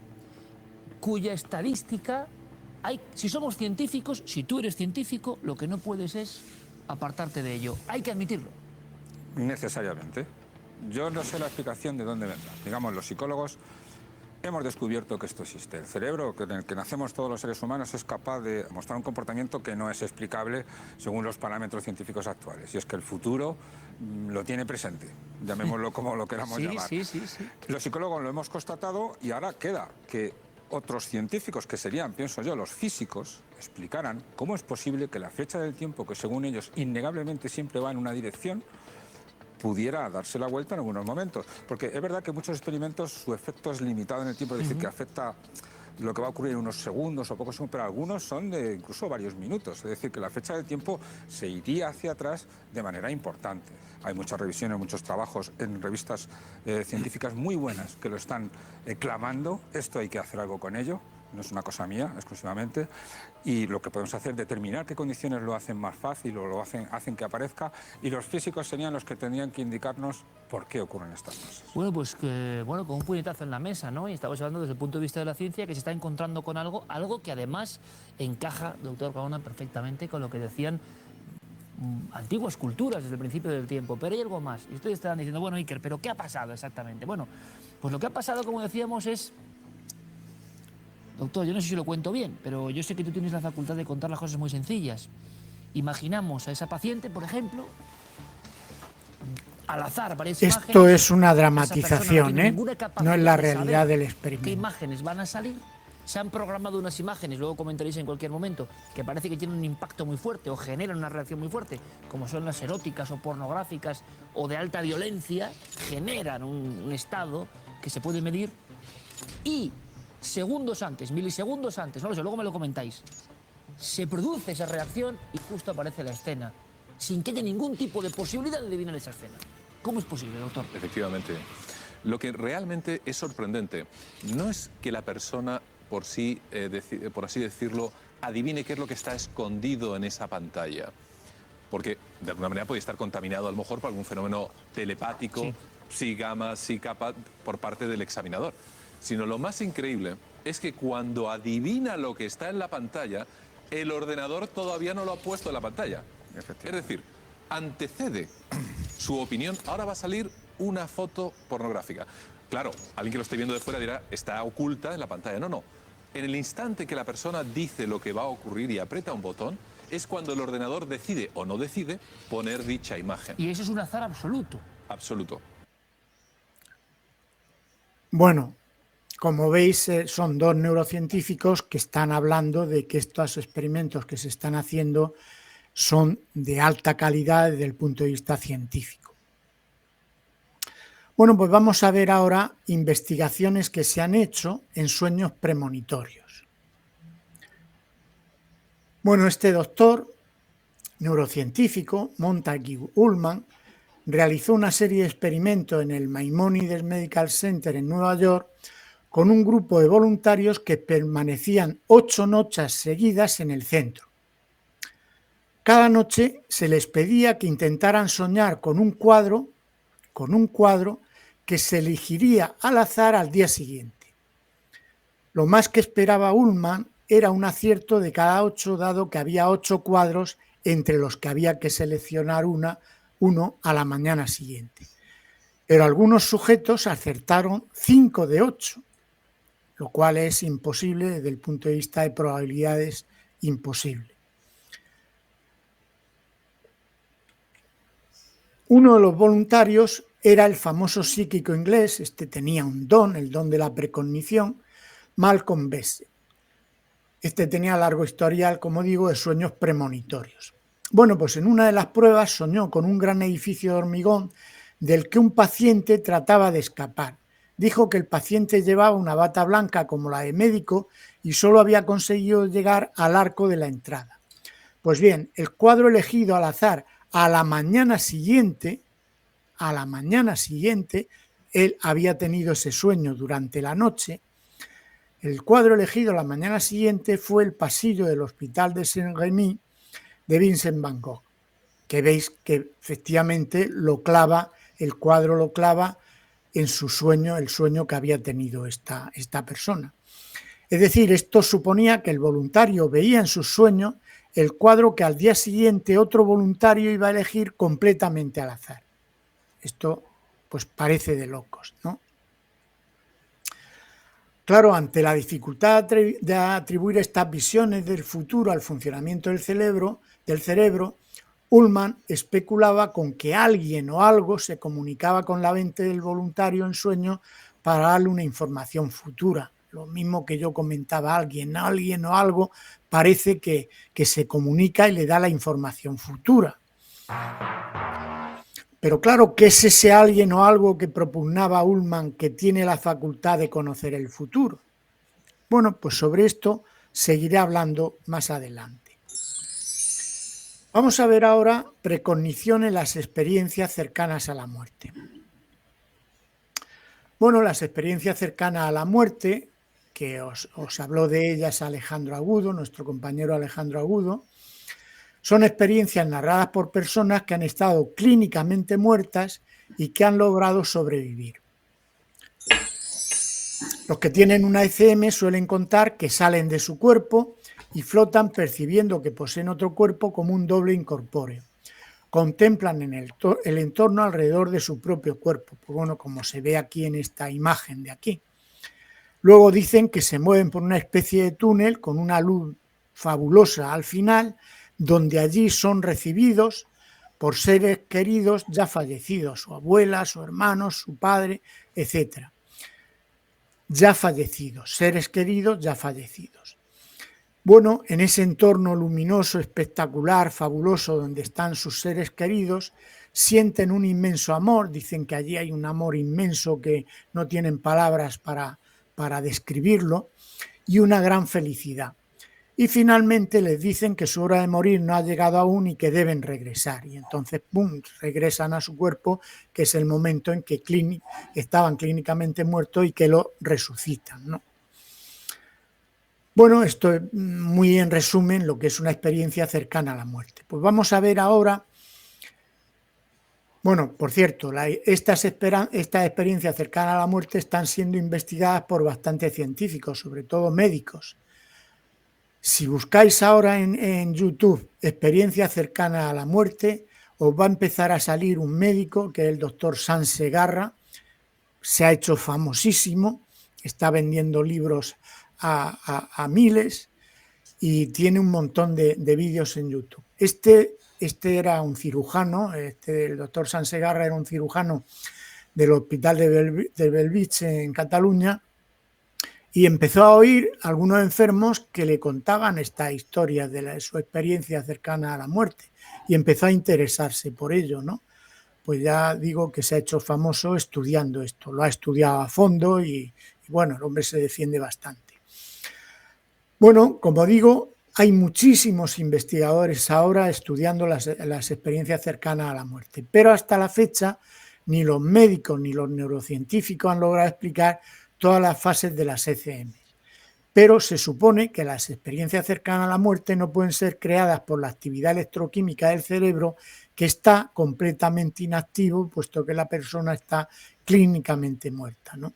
cuya estadística hay. Si somos científicos, si tú eres científico, lo que no puedes es apartarte de ello. Hay que admitirlo. Necesariamente. Yo no sé la explicación de dónde vendrá. Digamos, los psicólogos hemos descubierto que esto existe. El cerebro en el que nacemos todos los seres humanos es capaz de mostrar un comportamiento que no es explicable según los parámetros científicos actuales. Y es que el futuro lo tiene presente, llamémoslo como lo queramos llamar. Sí. Los psicólogos lo hemos constatado y ahora queda que otros científicos, que serían, pienso yo, los físicos, explicaran cómo es posible que la fecha del tiempo, que según ellos innegablemente siempre va en una dirección, pudiera darse la vuelta en algunos momentos. Porque es verdad que muchos experimentos su efecto es limitado en el tiempo, es decir, que afecta lo que va a ocurrir en unos segundos o pocos segundos, pero algunos son de incluso varios minutos. Es decir, que la fecha del tiempo se iría hacia atrás de manera importante. Hay muchas revisiones, muchos trabajos en revistas científicas muy buenas que lo están clamando. Esto hay que hacer algo con ello. No es una cosa mía exclusivamente, y lo que podemos hacer es determinar qué condiciones lo hacen más fácil o lo hacen que aparezca, y los físicos serían los que tendrían que indicarnos por qué ocurren estas cosas. Bueno, pues con un puñetazo en la mesa, ¿no? Y estamos hablando desde el punto de vista de la ciencia, que se está encontrando con algo que además encaja, doctor Gaona, perfectamente con lo que decían antiguas culturas desde el principio del tiempo, pero hay algo más. Y ustedes estarán diciendo, bueno, Iker, ¿pero qué ha pasado exactamente? Bueno, pues lo que ha pasado, como decíamos, es... Doctor, yo no sé si lo cuento bien, pero yo sé que tú tienes la facultad de contar las cosas muy sencillas. Imaginamos a esa paciente, por ejemplo, al azar varias imágenes. Esto es una dramatización, no es la realidad del ¿Qué experimento. imágenes van a salir? Se han programado unas imágenes, luego comentaréis en cualquier momento, que parece que tienen un impacto muy fuerte o generan una reacción muy fuerte, como son las eróticas o pornográficas o de alta violencia, generan un estado que se puede medir y segundos antes, milisegundos antes, no lo sé, luego me lo comentáis, se produce esa reacción y justo aparece la escena, sin que haya ningún tipo de posibilidad de adivinar esa escena. ¿Cómo es posible, doctor? Efectivamente. Lo que realmente es sorprendente no es que la persona por así decirlo, adivine qué es lo que está escondido en esa pantalla. Porque de alguna manera puede estar contaminado a lo mejor por algún fenómeno telepático, sí, psi gamma, psi kappa, por parte del examinador. Sino lo más increíble es que cuando adivina lo que está en la pantalla, el ordenador todavía no lo ha puesto en la pantalla. Es decir, antecede su opinión. Ahora va a salir una foto pornográfica. Claro, alguien que lo esté viendo de fuera dirá, está oculta en la pantalla. No, no. En el instante que la persona dice lo que va a ocurrir y aprieta un botón, es cuando el ordenador decide o no decide poner dicha imagen. Y eso es un azar absoluto. Absoluto. Bueno, como veis, son dos neurocientíficos que están hablando de que estos experimentos que se están haciendo son de alta calidad desde el punto de vista científico. Bueno, pues vamos a ver ahora investigaciones que se han hecho en sueños premonitorios. Bueno, este doctor neurocientífico, Montague Ullman, realizó una serie de experimentos en el Maimonides Medical Center en Nueva York con un grupo de voluntarios que permanecían 8 noches seguidas en el centro. Cada noche se les pedía que intentaran soñar con un cuadro que se elegiría al azar al día siguiente. Lo más que esperaba Ullman era un acierto de cada 8, dado que había 8 cuadros entre los que había que seleccionar uno a la mañana siguiente. Pero algunos sujetos acertaron 5 de 8, lo cual es imposible desde el punto de vista de probabilidades, imposible. Uno de los voluntarios era el famoso psíquico inglés, este tenía un don, el don de la precognición, Malcolm Best. Este tenía largo historial, como digo, de sueños premonitorios. Bueno, pues en una de las pruebas soñó con un gran edificio de hormigón del que un paciente trataba de escapar. Dijo que el paciente llevaba una bata blanca como la de médico y solo había conseguido llegar al arco de la entrada. Pues bien, el cuadro elegido al azar a la mañana siguiente, él había tenido ese sueño durante la noche. El cuadro elegido a la mañana siguiente fue el pasillo del Hospital de Saint-Rémy de Vincent Van Gogh, que veis que efectivamente el cuadro lo clava en su sueño, el sueño que había tenido esta persona. Es decir, esto suponía que el voluntario veía en su sueño el cuadro que al día siguiente otro voluntario iba a elegir completamente al azar. Esto pues parece de locos, ¿no? Claro, ante la dificultad de atribuir estas visiones del futuro al funcionamiento del cerebro, Ullman especulaba con que alguien o algo se comunicaba con la mente del voluntario en sueño para darle una información futura. Lo mismo que yo comentaba, alguien o algo parece que se comunica y le da la información futura. Pero claro, ¿qué es ese alguien o algo que propugnaba Ullman que tiene la facultad de conocer el futuro? Bueno, pues sobre esto seguiré hablando más adelante. Vamos a ver ahora precognición en las experiencias cercanas a la muerte. Bueno, las experiencias cercanas a la muerte, que os habló de ellas Alejandro Agudo, nuestro compañero Alejandro Agudo, son experiencias narradas por personas que han estado clínicamente muertas y que han logrado sobrevivir. Los que tienen una ECM suelen contar que salen de su cuerpo y flotan percibiendo que poseen otro cuerpo como un doble incorpóreo. contemplan en el entorno alrededor de su propio cuerpo, pues bueno, como se ve aquí en esta imagen de aquí. Luego dicen que se mueven por una especie de túnel con una luz fabulosa al final, donde allí son recibidos por seres queridos ya fallecidos, su abuela, su hermano, su padre, etc. Ya fallecidos, seres queridos ya fallecidos. Bueno, en ese entorno luminoso, espectacular, fabuloso, donde están sus seres queridos, sienten un inmenso amor, dicen que allí hay un amor inmenso que no tienen palabras para describirlo, y una gran felicidad. Y finalmente les dicen que su hora de morir no ha llegado aún y que deben regresar. Y entonces, ¡pum!, regresan a su cuerpo, que es el momento en que estaban clínicamente muertos y que lo resucitan, ¿no? Bueno, esto es muy en resumen lo que es una experiencia cercana a la muerte. Pues vamos a ver ahora, bueno, por cierto, estas experiencias cercanas a la muerte están siendo investigadas por bastantes científicos, sobre todo médicos. Si buscáis ahora en YouTube experiencia cercana a la muerte, os va a empezar a salir un médico, que es el doctor Sanz Segarra, se ha hecho famosísimo, está vendiendo libros a miles y tiene un montón de vídeos en YouTube. Este era un cirujano, el doctor Sanz Segarra era un cirujano del Hospital de Bellvitge en Cataluña, y empezó a oír a algunos enfermos que le contaban esta historia de su experiencia cercana a la muerte y empezó a interesarse por ello, ¿no? Pues ya digo que se ha hecho famoso estudiando esto, lo ha estudiado a fondo y bueno, el hombre se defiende bastante. Bueno, como digo, hay muchísimos investigadores ahora estudiando las experiencias cercanas a la muerte, pero hasta la fecha ni los médicos ni los neurocientíficos han logrado explicar todas las fases de las ECM. Pero se supone que las experiencias cercanas a la muerte no pueden ser creadas por la actividad electroquímica del cerebro, que está completamente inactivo, puesto que la persona está clínicamente muerta, ¿no?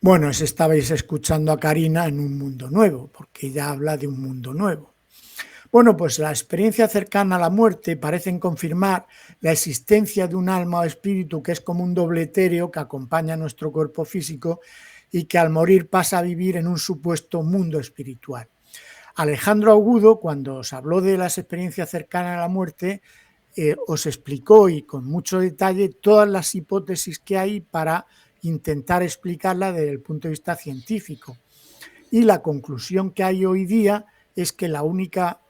Bueno, os estabais escuchando a Karina en Un Mundo Nuevo, porque ella habla de un mundo nuevo. Bueno, pues la experiencia cercana a la muerte parecen confirmar la existencia de un alma o espíritu que es como un doble etéreo que acompaña a nuestro cuerpo físico y que al morir pasa a vivir en un supuesto mundo espiritual. Alejandro Agudo, cuando os habló de las experiencias cercanas a la muerte, os explicó y con mucho detalle todas las hipótesis que hay para intentar explicarla desde el punto de vista científico. Y la conclusión que hay hoy día es que la única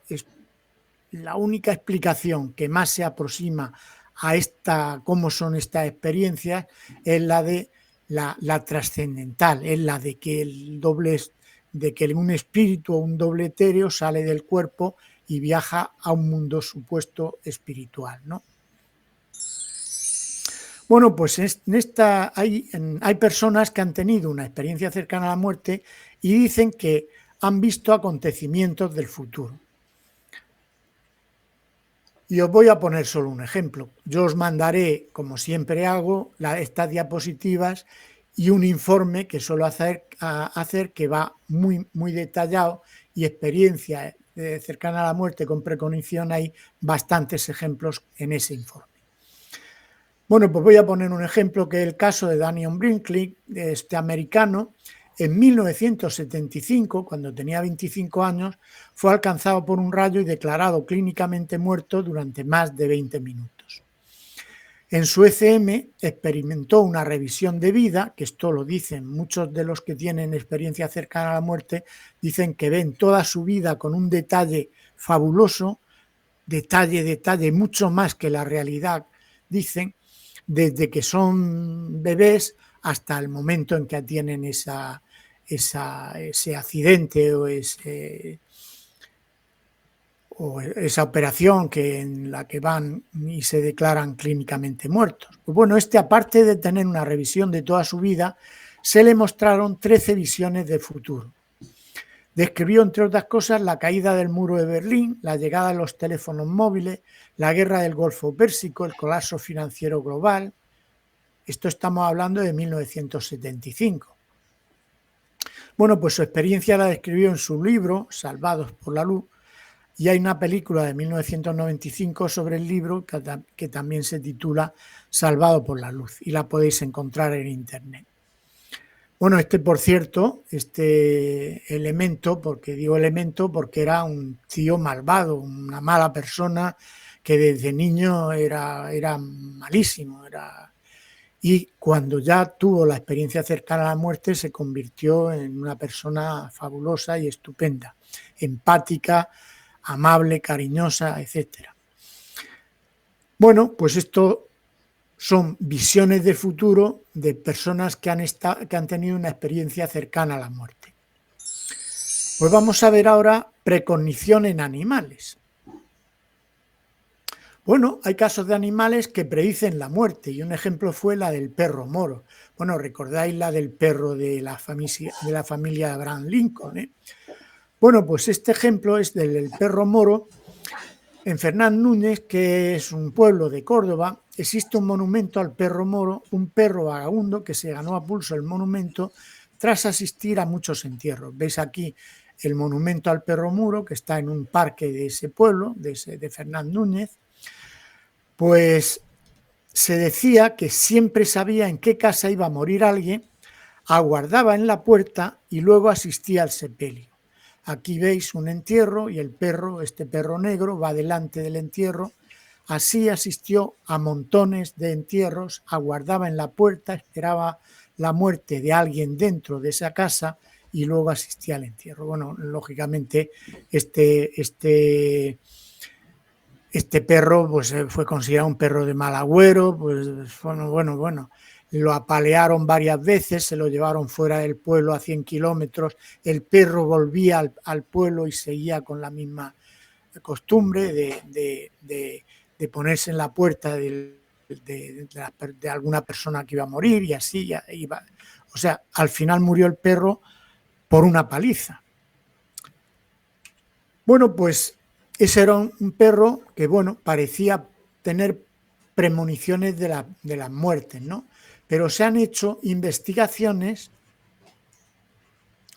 explicación que más se aproxima a cómo son estas experiencias es la de la trascendental, es la de que un espíritu o un doble etéreo sale del cuerpo y viaja a un mundo supuesto espiritual, ¿no? Bueno, pues hay personas que han tenido una experiencia cercana a la muerte y dicen que han visto acontecimientos del futuro. Y os voy a poner solo un ejemplo. Yo os mandaré, como siempre hago, estas diapositivas y un informe que suelo hacer que va muy, muy detallado, y experiencia cercana a la muerte con precognición hay bastantes ejemplos en ese informe. Bueno, pues voy a poner un ejemplo que es el caso de Daniel Brinkley, este americano. En 1975, cuando tenía 25 años, fue alcanzado por un rayo y declarado clínicamente muerto durante más de 20 minutos. En su ECM experimentó una revisión de vida, que esto lo dicen muchos de los que tienen experiencia cercana a la muerte, dicen que ven toda su vida con un detalle fabuloso, detalle, mucho más que la realidad, dicen, desde que son bebés hasta el momento en que tienen ese accidente o esa operación en la que van y se declaran clínicamente muertos. Pues bueno, aparte de tener una revisión de toda su vida, se le mostraron 13 visiones del futuro. Describió, entre otras cosas, la caída del muro de Berlín, la llegada de los teléfonos móviles, la guerra del Golfo Pérsico, el colapso financiero global, Esto estamos hablando de 1975. Bueno, pues su experiencia la describió en su libro, Salvados por la Luz, y hay una película de 1995 sobre el libro que también se titula Salvado por la Luz, y la podéis encontrar en internet. Bueno, por cierto, este elemento, porque digo elemento, porque era un tío malvado, una mala persona que desde niño era malísimo, y cuando ya tuvo la experiencia cercana a la muerte se convirtió en una persona fabulosa y estupenda, empática, amable, cariñosa, etc. Bueno, pues esto son visiones de futuro de personas que han tenido una experiencia cercana a la muerte. Pues vamos a ver ahora precognición en animales. Bueno, hay casos de animales que predicen la muerte y un ejemplo fue la del perro moro. Bueno, recordáis la del perro de la familia de Abraham Lincoln, ¿eh? Bueno, pues este ejemplo es del perro moro. En Fernán Núñez, que es un pueblo de Córdoba, existe un monumento al perro moro, un perro vagabundo que se ganó a pulso el monumento tras asistir a muchos entierros. Veis aquí el monumento al perro moro que está en un parque de ese pueblo, de Fernán Núñez. Pues se decía que siempre sabía en qué casa iba a morir alguien, aguardaba en la puerta y luego asistía al sepelio. Aquí veis un entierro y el perro, este perro negro, va delante del entierro. Así asistió a montones de entierros, aguardaba en la puerta, esperaba la muerte de alguien dentro de esa casa y luego asistía al entierro. Bueno, lógicamente este perro pues fue considerado un perro de mal agüero, pues bueno, lo apalearon varias veces, se lo llevaron fuera del pueblo a 100 kilómetros, el perro volvía al pueblo y seguía con la misma costumbre de ponerse en la puerta de alguna persona que iba a morir y así iba. O sea, al final murió el perro por una paliza. Bueno, pues ese era un perro que, bueno, parecía tener premoniciones de las muertes, ¿no? Pero se han hecho investigaciones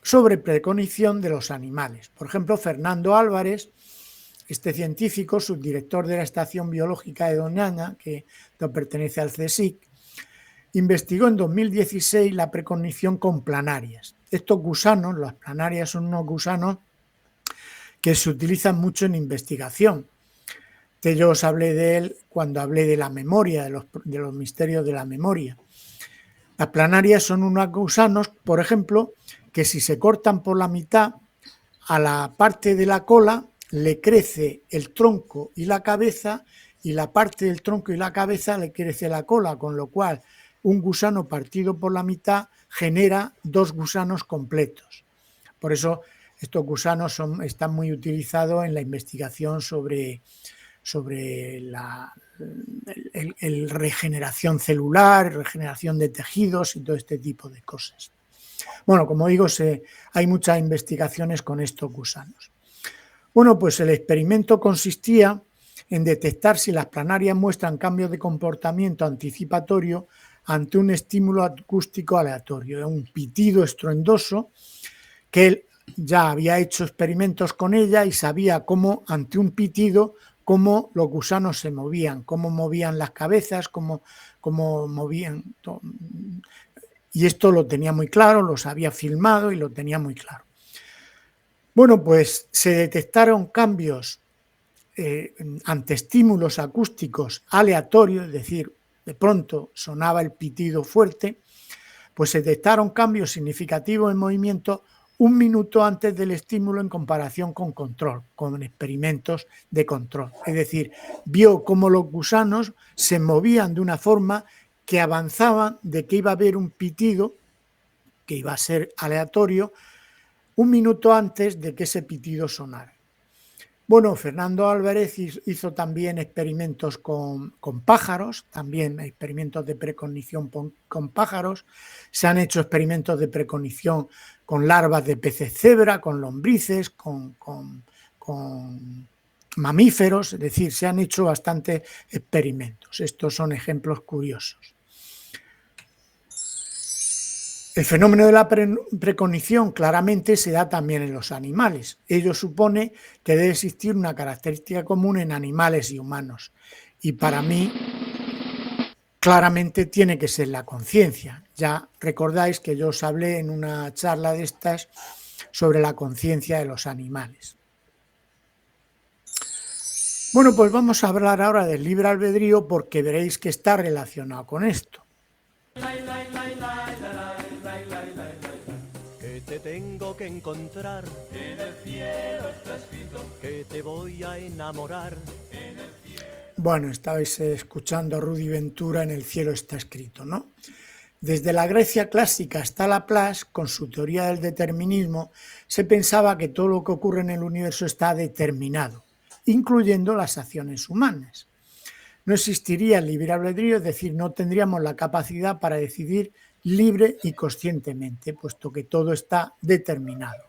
sobre precognición de los animales. Por ejemplo, Fernando Álvarez, este científico, subdirector de la Estación Biológica de Doñana, que pertenece al CSIC, investigó en 2016 la precognición con planarias. Estos gusanos, las planarias son unos gusanos que se utilizan mucho en investigación. Yo os hablé de él cuando hablé de la memoria, de los misterios de la memoria. Las planarias son unos gusanos, por ejemplo, que si se cortan por la mitad, a la parte de la cola le crece el tronco y la cabeza, y la parte del tronco y la cabeza le crece la cola, con lo cual un gusano partido por la mitad genera dos gusanos completos. Por eso estos gusanos están muy utilizados en la investigación sobre la regeneración celular, regeneración de tejidos y todo este tipo de cosas. Bueno, como digo, hay muchas investigaciones con estos gusanos. Bueno, pues el experimento consistía en detectar si las planarias muestran cambios de comportamiento anticipatorio ante un estímulo acústico aleatorio, un pitido estruendoso, que él ya había hecho experimentos con ella y sabía cómo ante un pitido cómo los gusanos se movían, cómo movían las cabezas, cómo movían. Y esto lo tenía muy claro, los había filmado y lo tenía muy claro. Bueno, pues se detectaron cambios ante estímulos acústicos aleatorios, es decir, de pronto sonaba el pitido fuerte, pues se detectaron cambios significativos en movimiento 1 minuto antes del estímulo en comparación con control, con experimentos de control. Es decir, vio cómo los gusanos se movían de una forma que avanzaban de que iba a haber un pitido, que iba a ser aleatorio, 1 minuto antes de que ese pitido sonara. Bueno, Fernando Álvarez hizo también experimentos con pájaros, también experimentos de precognición con pájaros. Se han hecho experimentos de precognición con larvas de peces cebra, con lombrices, con mamíferos, es decir, se han hecho bastantes experimentos. Estos son ejemplos curiosos. El fenómeno de la precognición claramente se da también en los animales. Ello supone que debe existir una característica común en animales y humanos. Y para mí, claramente tiene que ser la conciencia. Ya recordáis que yo os hablé en una charla de estas sobre la conciencia de los animales. Bueno, pues vamos a hablar ahora del libre albedrío porque veréis que está relacionado con esto. Que te tengo que encontrar, en el cielo está escrito, que te voy a enamorar. Bueno, estabais escuchando a Rudy Ventura, En el cielo está escrito, ¿no? Desde la Grecia clásica hasta Laplace, con su teoría del determinismo, se pensaba que todo lo que ocurre en el universo está determinado, incluyendo las acciones humanas. No existiría el libre albedrío, es decir, no tendríamos la capacidad para decidir libre y conscientemente, puesto que todo está determinado.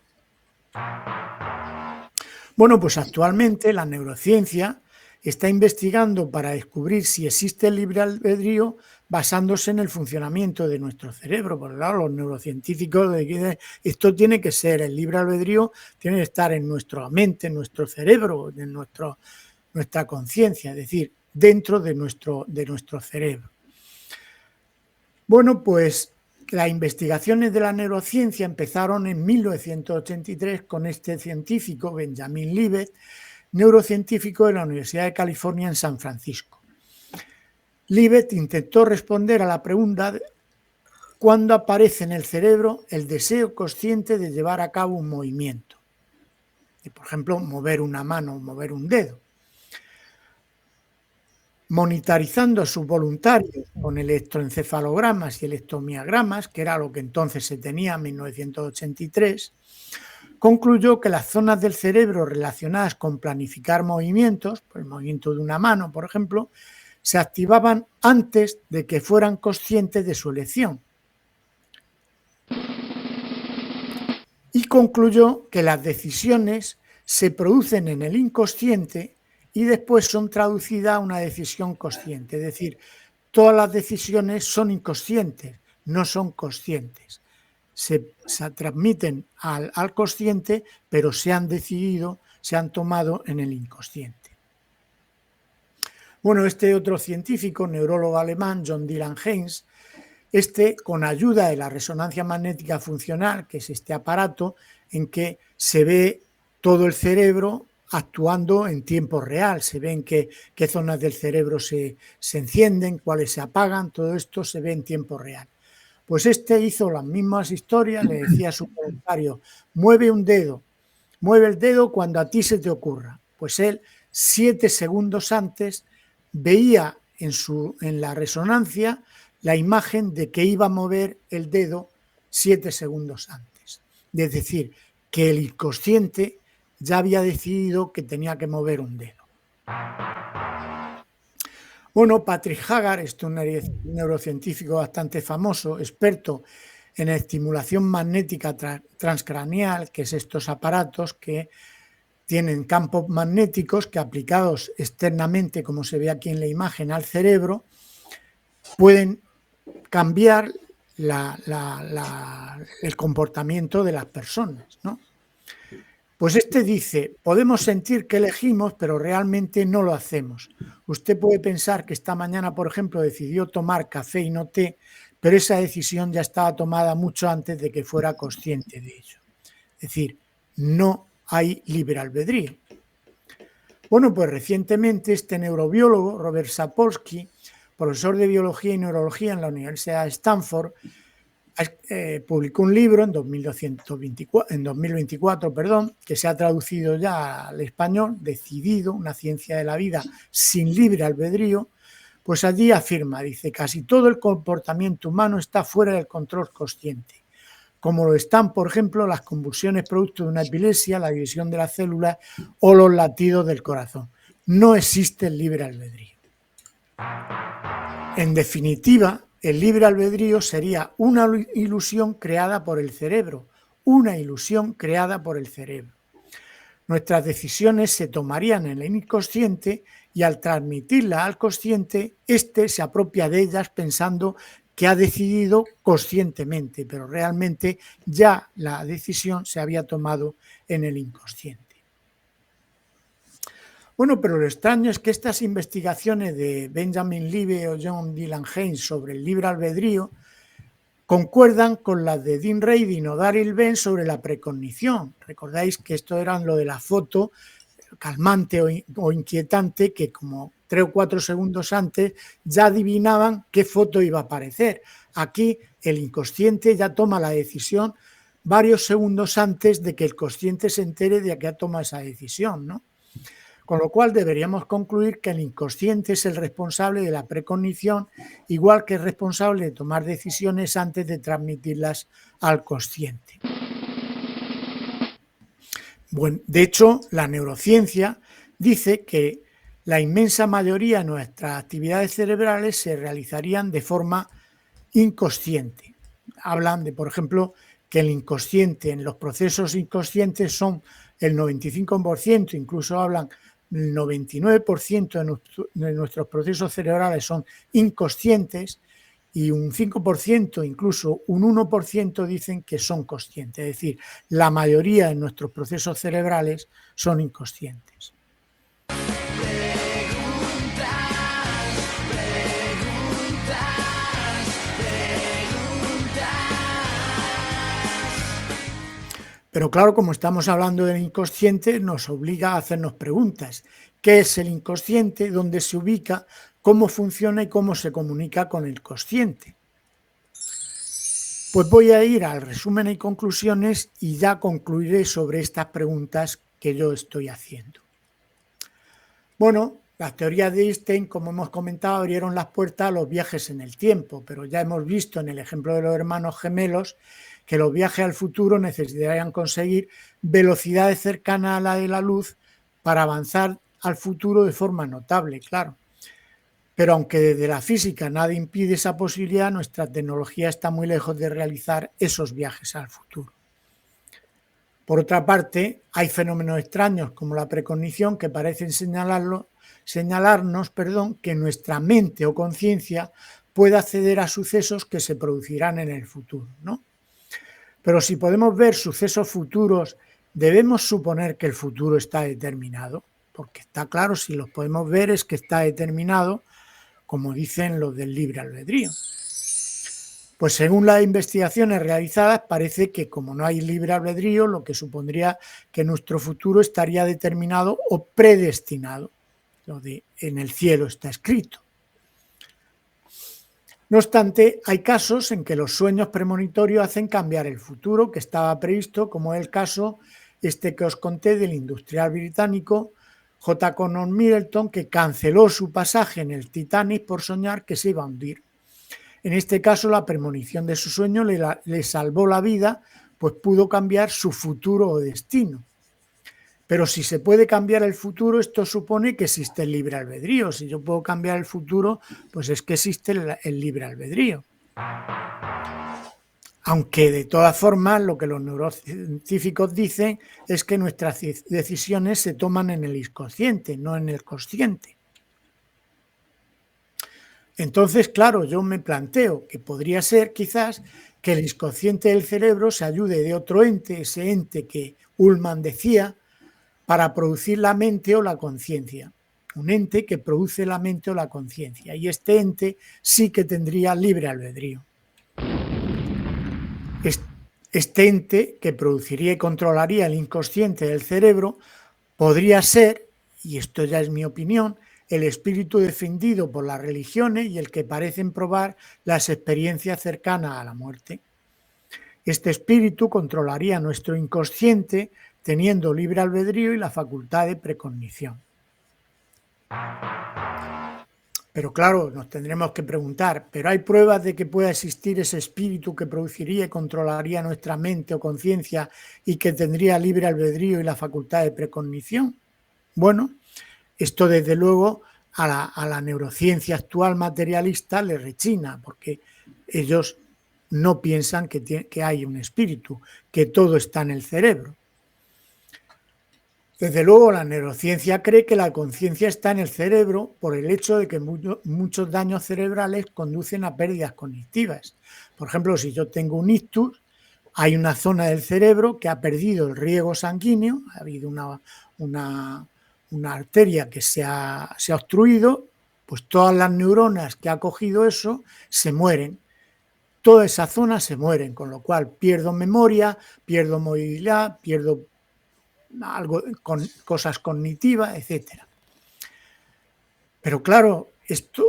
Bueno, pues actualmente la neurociencia está investigando para descubrir si existe el libre albedrío basándose en el funcionamiento de nuestro cerebro. Porque claro, los neurocientíficos de esto tiene que ser, el libre albedrío tiene que estar en nuestra mente, en nuestro cerebro, en nuestra conciencia, es decir, dentro de nuestro cerebro. Bueno, pues las investigaciones de la neurociencia empezaron en 1983 con este científico, Benjamin Libet, neurocientífico de la Universidad de California en San Francisco. Libet intentó responder a la pregunta de cuándo aparece en el cerebro el deseo consciente de llevar a cabo un movimiento. Por ejemplo, mover una mano o mover un dedo. Monitorizando a sus voluntarios con electroencefalogramas y electromiogramas, que era lo que entonces se tenía en 1983, concluyó que las zonas del cerebro relacionadas con planificar movimientos, el movimiento de una mano, por ejemplo, se activaban antes de que fueran conscientes de su elección. Y concluyó que las decisiones se producen en el inconsciente y después son traducidas a una decisión consciente. Es decir, todas las decisiones son inconscientes, no son conscientes. Se transmiten al consciente, pero se han decidido, se han tomado en el inconsciente. Bueno, este otro científico, neurólogo alemán, John Dylan Haynes, con ayuda de la resonancia magnética funcional, que es este aparato en que se ve todo el cerebro actuando en tiempo real, se ven qué zonas del cerebro se encienden, cuáles se apagan, todo esto se ve en tiempo real. Pues hizo las mismas historias, le decía a su voluntario, mueve un dedo, mueve el dedo cuando a ti se te ocurra. Pues él, 7 segundos antes, veía en la resonancia la imagen de que iba a mover el dedo 7 segundos antes. Es decir, que el inconsciente ya había decidido que tenía que mover un dedo. Bueno, Patrick Haggard, un neurocientífico bastante famoso, experto en estimulación magnética transcraneal, que es estos aparatos que tienen campos magnéticos que aplicados externamente, como se ve aquí en la imagen, al cerebro, pueden cambiar el comportamiento de las personas, ¿no? Pues dice, podemos sentir que elegimos, pero realmente no lo hacemos. Usted puede pensar que esta mañana, por ejemplo, decidió tomar café y no té, pero esa decisión ya estaba tomada mucho antes de que fuera consciente de ello. Es decir, no hay libre albedrío. Bueno, pues recientemente este neurobiólogo, Robert Sapolsky, profesor de biología y neurología en la Universidad de Stanford, publicó un libro en 2024, que se ha traducido ya al español, Decidido, una ciencia de la vida sin libre albedrío. Pues allí afirma, dice, casi todo el comportamiento humano está fuera del control consciente, como lo están, por ejemplo, las convulsiones producto de una epilepsia, la división de las células o los latidos del corazón. No existe el libre albedrío. En definitiva, el libre albedrío sería una ilusión creada por el cerebro, Nuestras decisiones se tomarían en el inconsciente y al transmitirlas al consciente, se apropia de ellas pensando que ha decidido conscientemente, pero realmente ya la decisión se había tomado en el inconsciente. Bueno, pero lo extraño es que estas investigaciones de Benjamin Libet o John Dylan Haynes sobre el libre albedrío concuerdan con las de Dean Radin o Daryl Bem sobre la precognición. Recordáis que esto era lo de la foto calmante o inquietante, que como 3 o 4 segundos antes ya adivinaban qué foto iba a aparecer. Aquí el inconsciente ya toma la decisión varios segundos antes de que el consciente se entere de que ha tomado esa decisión, ¿no? Con lo cual deberíamos concluir que el inconsciente es el responsable de la precognición, igual que es responsable de tomar decisiones antes de transmitirlas al consciente. Bueno, de hecho, la neurociencia dice que la inmensa mayoría de nuestras actividades cerebrales se realizarían de forma inconsciente. Hablan de, por ejemplo, que el inconsciente, en los procesos inconscientes son el 95%, incluso hablan el 99% de nuestros procesos cerebrales son inconscientes y un 5%, incluso un 1% dicen que son conscientes. Es decir, la mayoría de nuestros procesos cerebrales son inconscientes. Pero claro, como estamos hablando del inconsciente, nos obliga a hacernos preguntas. ¿Qué es el inconsciente? ¿Dónde se ubica? ¿Cómo funciona y cómo se comunica con el consciente? Pues voy a ir al resumen y conclusiones y ya concluiré sobre estas preguntas que yo estoy haciendo. Bueno, las teorías de Einstein, como hemos comentado, abrieron las puertas a los viajes en el tiempo, pero ya hemos visto en el ejemplo de los hermanos gemelos que los viajes al futuro necesitarían conseguir velocidades cercanas a la de la luz para avanzar al futuro de forma notable, claro. Pero aunque desde la física nada impide esa posibilidad, nuestra tecnología está muy lejos de realizar esos viajes al futuro. Por otra parte, hay fenómenos extraños como la precognición que parecen señalarnos que nuestra mente o conciencia puede acceder a sucesos que se producirán en el futuro, ¿no? Pero si podemos ver sucesos futuros, ¿debemos suponer que el futuro está determinado? Porque está claro, si los podemos ver es que está determinado, como dicen los del libre albedrío. Pues según las investigaciones realizadas, parece que como no hay libre albedrío, lo que supondría que nuestro futuro estaría determinado o predestinado. Lo de en el cielo está escrito. No obstante, hay casos en que los sueños premonitorios hacen cambiar el futuro que estaba previsto, como es el caso que os conté del industrial británico J. Connor Middleton, que canceló su pasaje en el Titanic por soñar que se iba a hundir. En este caso, la premonición de su sueño le salvó la vida, pues pudo cambiar su futuro o destino. Pero si se puede cambiar el futuro, esto supone que existe el libre albedrío. Si yo puedo cambiar el futuro, pues es que existe el libre albedrío. Aunque de todas formas lo que los neurocientíficos dicen es que nuestras decisiones se toman en el inconsciente, no en el consciente. Entonces, claro, yo me planteo que podría ser quizás que el inconsciente del cerebro se ayude de otro ente, ese ente que Ullmann decía, para producir la mente o la conciencia. Un ente que produce la mente o la conciencia. Y este ente sí que tendría libre albedrío. Este ente que produciría y controlaría el inconsciente del cerebro podría ser, y esto ya es mi opinión, el espíritu defendido por las religiones y el que parecen probar las experiencias cercanas a la muerte. Este espíritu controlaría nuestro inconsciente teniendo libre albedrío y la facultad de precognición. Pero claro, nos tendremos que preguntar, ¿pero hay pruebas de que pueda existir ese espíritu que produciría y controlaría nuestra mente o conciencia y que tendría libre albedrío y la facultad de precognición? Bueno, esto desde luego a la neurociencia actual materialista le rechina, porque ellos no piensan que hay un espíritu, que todo está en el cerebro. Desde luego, la neurociencia cree que la conciencia está en el cerebro por el hecho de que muchos daños cerebrales conducen a pérdidas cognitivas. Por ejemplo, si yo tengo un ictus, hay una zona del cerebro que ha perdido el riego sanguíneo, ha habido una arteria que se ha obstruido, pues todas las neuronas que ha cogido eso se mueren. Toda esa zona se mueren, con lo cual pierdo memoria, pierdo movilidad, pierdo cosas cognitivas, etc. Pero claro, esto,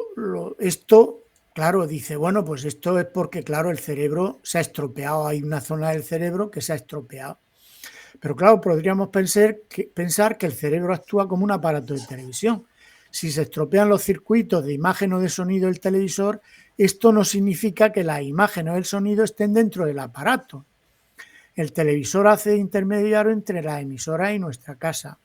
claro, dice, bueno, pues esto es porque, claro, el cerebro se ha estropeado, hay una zona del cerebro que se ha estropeado. Pero claro, podríamos pensar que el cerebro actúa como un aparato de televisión. Si se estropean los circuitos de imagen o de sonido del televisor, esto no significa que la imagen o el sonido estén dentro del aparato. El televisor hace de intermediario entre la emisora y nuestra casa.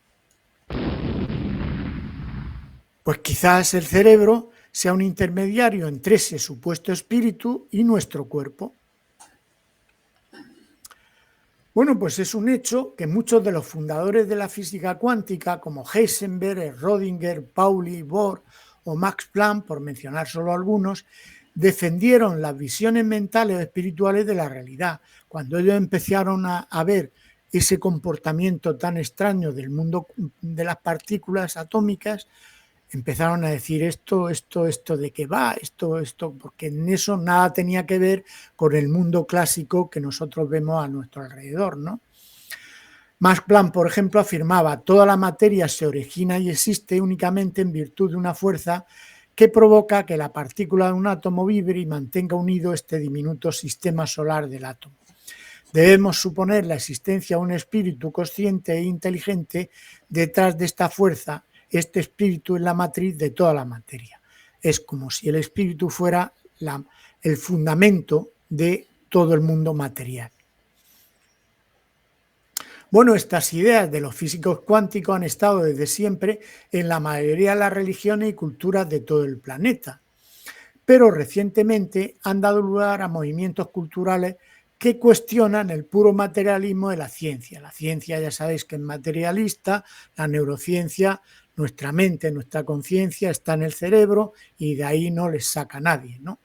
Pues quizás el cerebro sea un intermediario entre ese supuesto espíritu y nuestro cuerpo. Bueno, pues es un hecho que muchos de los fundadores de la física cuántica, como Heisenberg, Schrödinger, Pauli, Bohr o Max Planck, por mencionar solo algunos, defendieron las visiones mentales o espirituales de la realidad. Cuando ellos empezaron a ver ese comportamiento tan extraño del mundo de las partículas atómicas, empezaron a decir esto de qué va, esto, porque en eso nada tenía que ver con el mundo clásico que nosotros vemos a nuestro alrededor, ¿no? Max Planck, por ejemplo, afirmaba: toda la materia se origina y existe únicamente en virtud de una fuerza que provoca que la partícula de un átomo vibre y mantenga unido este diminuto sistema solar del átomo. Debemos suponer la existencia de un espíritu consciente e inteligente detrás de esta fuerza. Este espíritu es la matriz de toda la materia. Es como si el espíritu fuera el fundamento de todo el mundo material. Bueno, estas ideas de los físicos cuánticos han estado desde siempre en la mayoría de las religiones y culturas de todo el planeta, pero recientemente han dado lugar a movimientos culturales que cuestionan el puro materialismo de la ciencia. La ciencia, ya sabéis que es materialista, la neurociencia, nuestra mente, nuestra conciencia está en el cerebro y de ahí no les saca nadie, ¿no?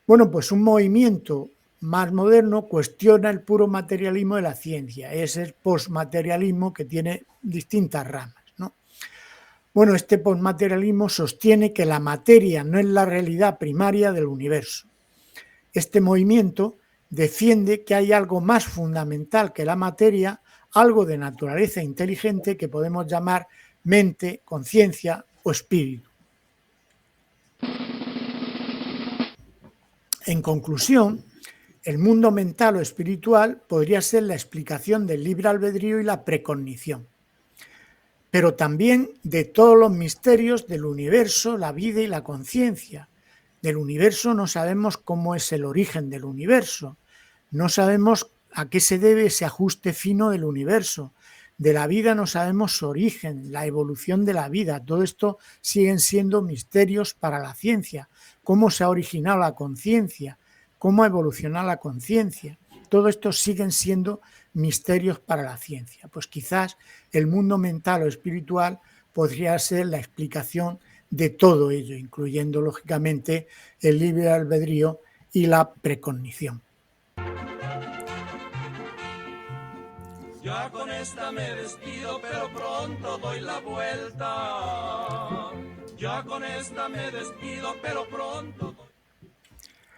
Bueno, pues un movimiento más moderno cuestiona el puro materialismo de la ciencia, es el postmaterialismo que tiene distintas ramas, ¿no? Bueno, este postmaterialismo sostiene que la materia no es la realidad primaria del universo. Este movimiento defiende que hay algo más fundamental que la materia, algo de naturaleza inteligente que podemos llamar mente, conciencia o espíritu. En conclusión, el mundo mental o espiritual podría ser la explicación del libre albedrío y la precognición, pero también de todos los misterios del universo, la vida y la conciencia. Del universo no sabemos cómo es el origen del universo, no sabemos a qué se debe ese ajuste fino del universo. De la vida no sabemos su origen, la evolución de la vida. Todo esto siguen siendo misterios para la ciencia. Cómo se ha originado la conciencia, cómo ha evolucionado la conciencia. Todo esto siguen siendo misterios para la ciencia. Pues quizás el mundo mental o espiritual podría ser la explicación de todo ello, incluyendo lógicamente el libre albedrío y la precognición. Ya con esta me despido, pero pronto doy la vuelta. Ya con esta me despido, pero pronto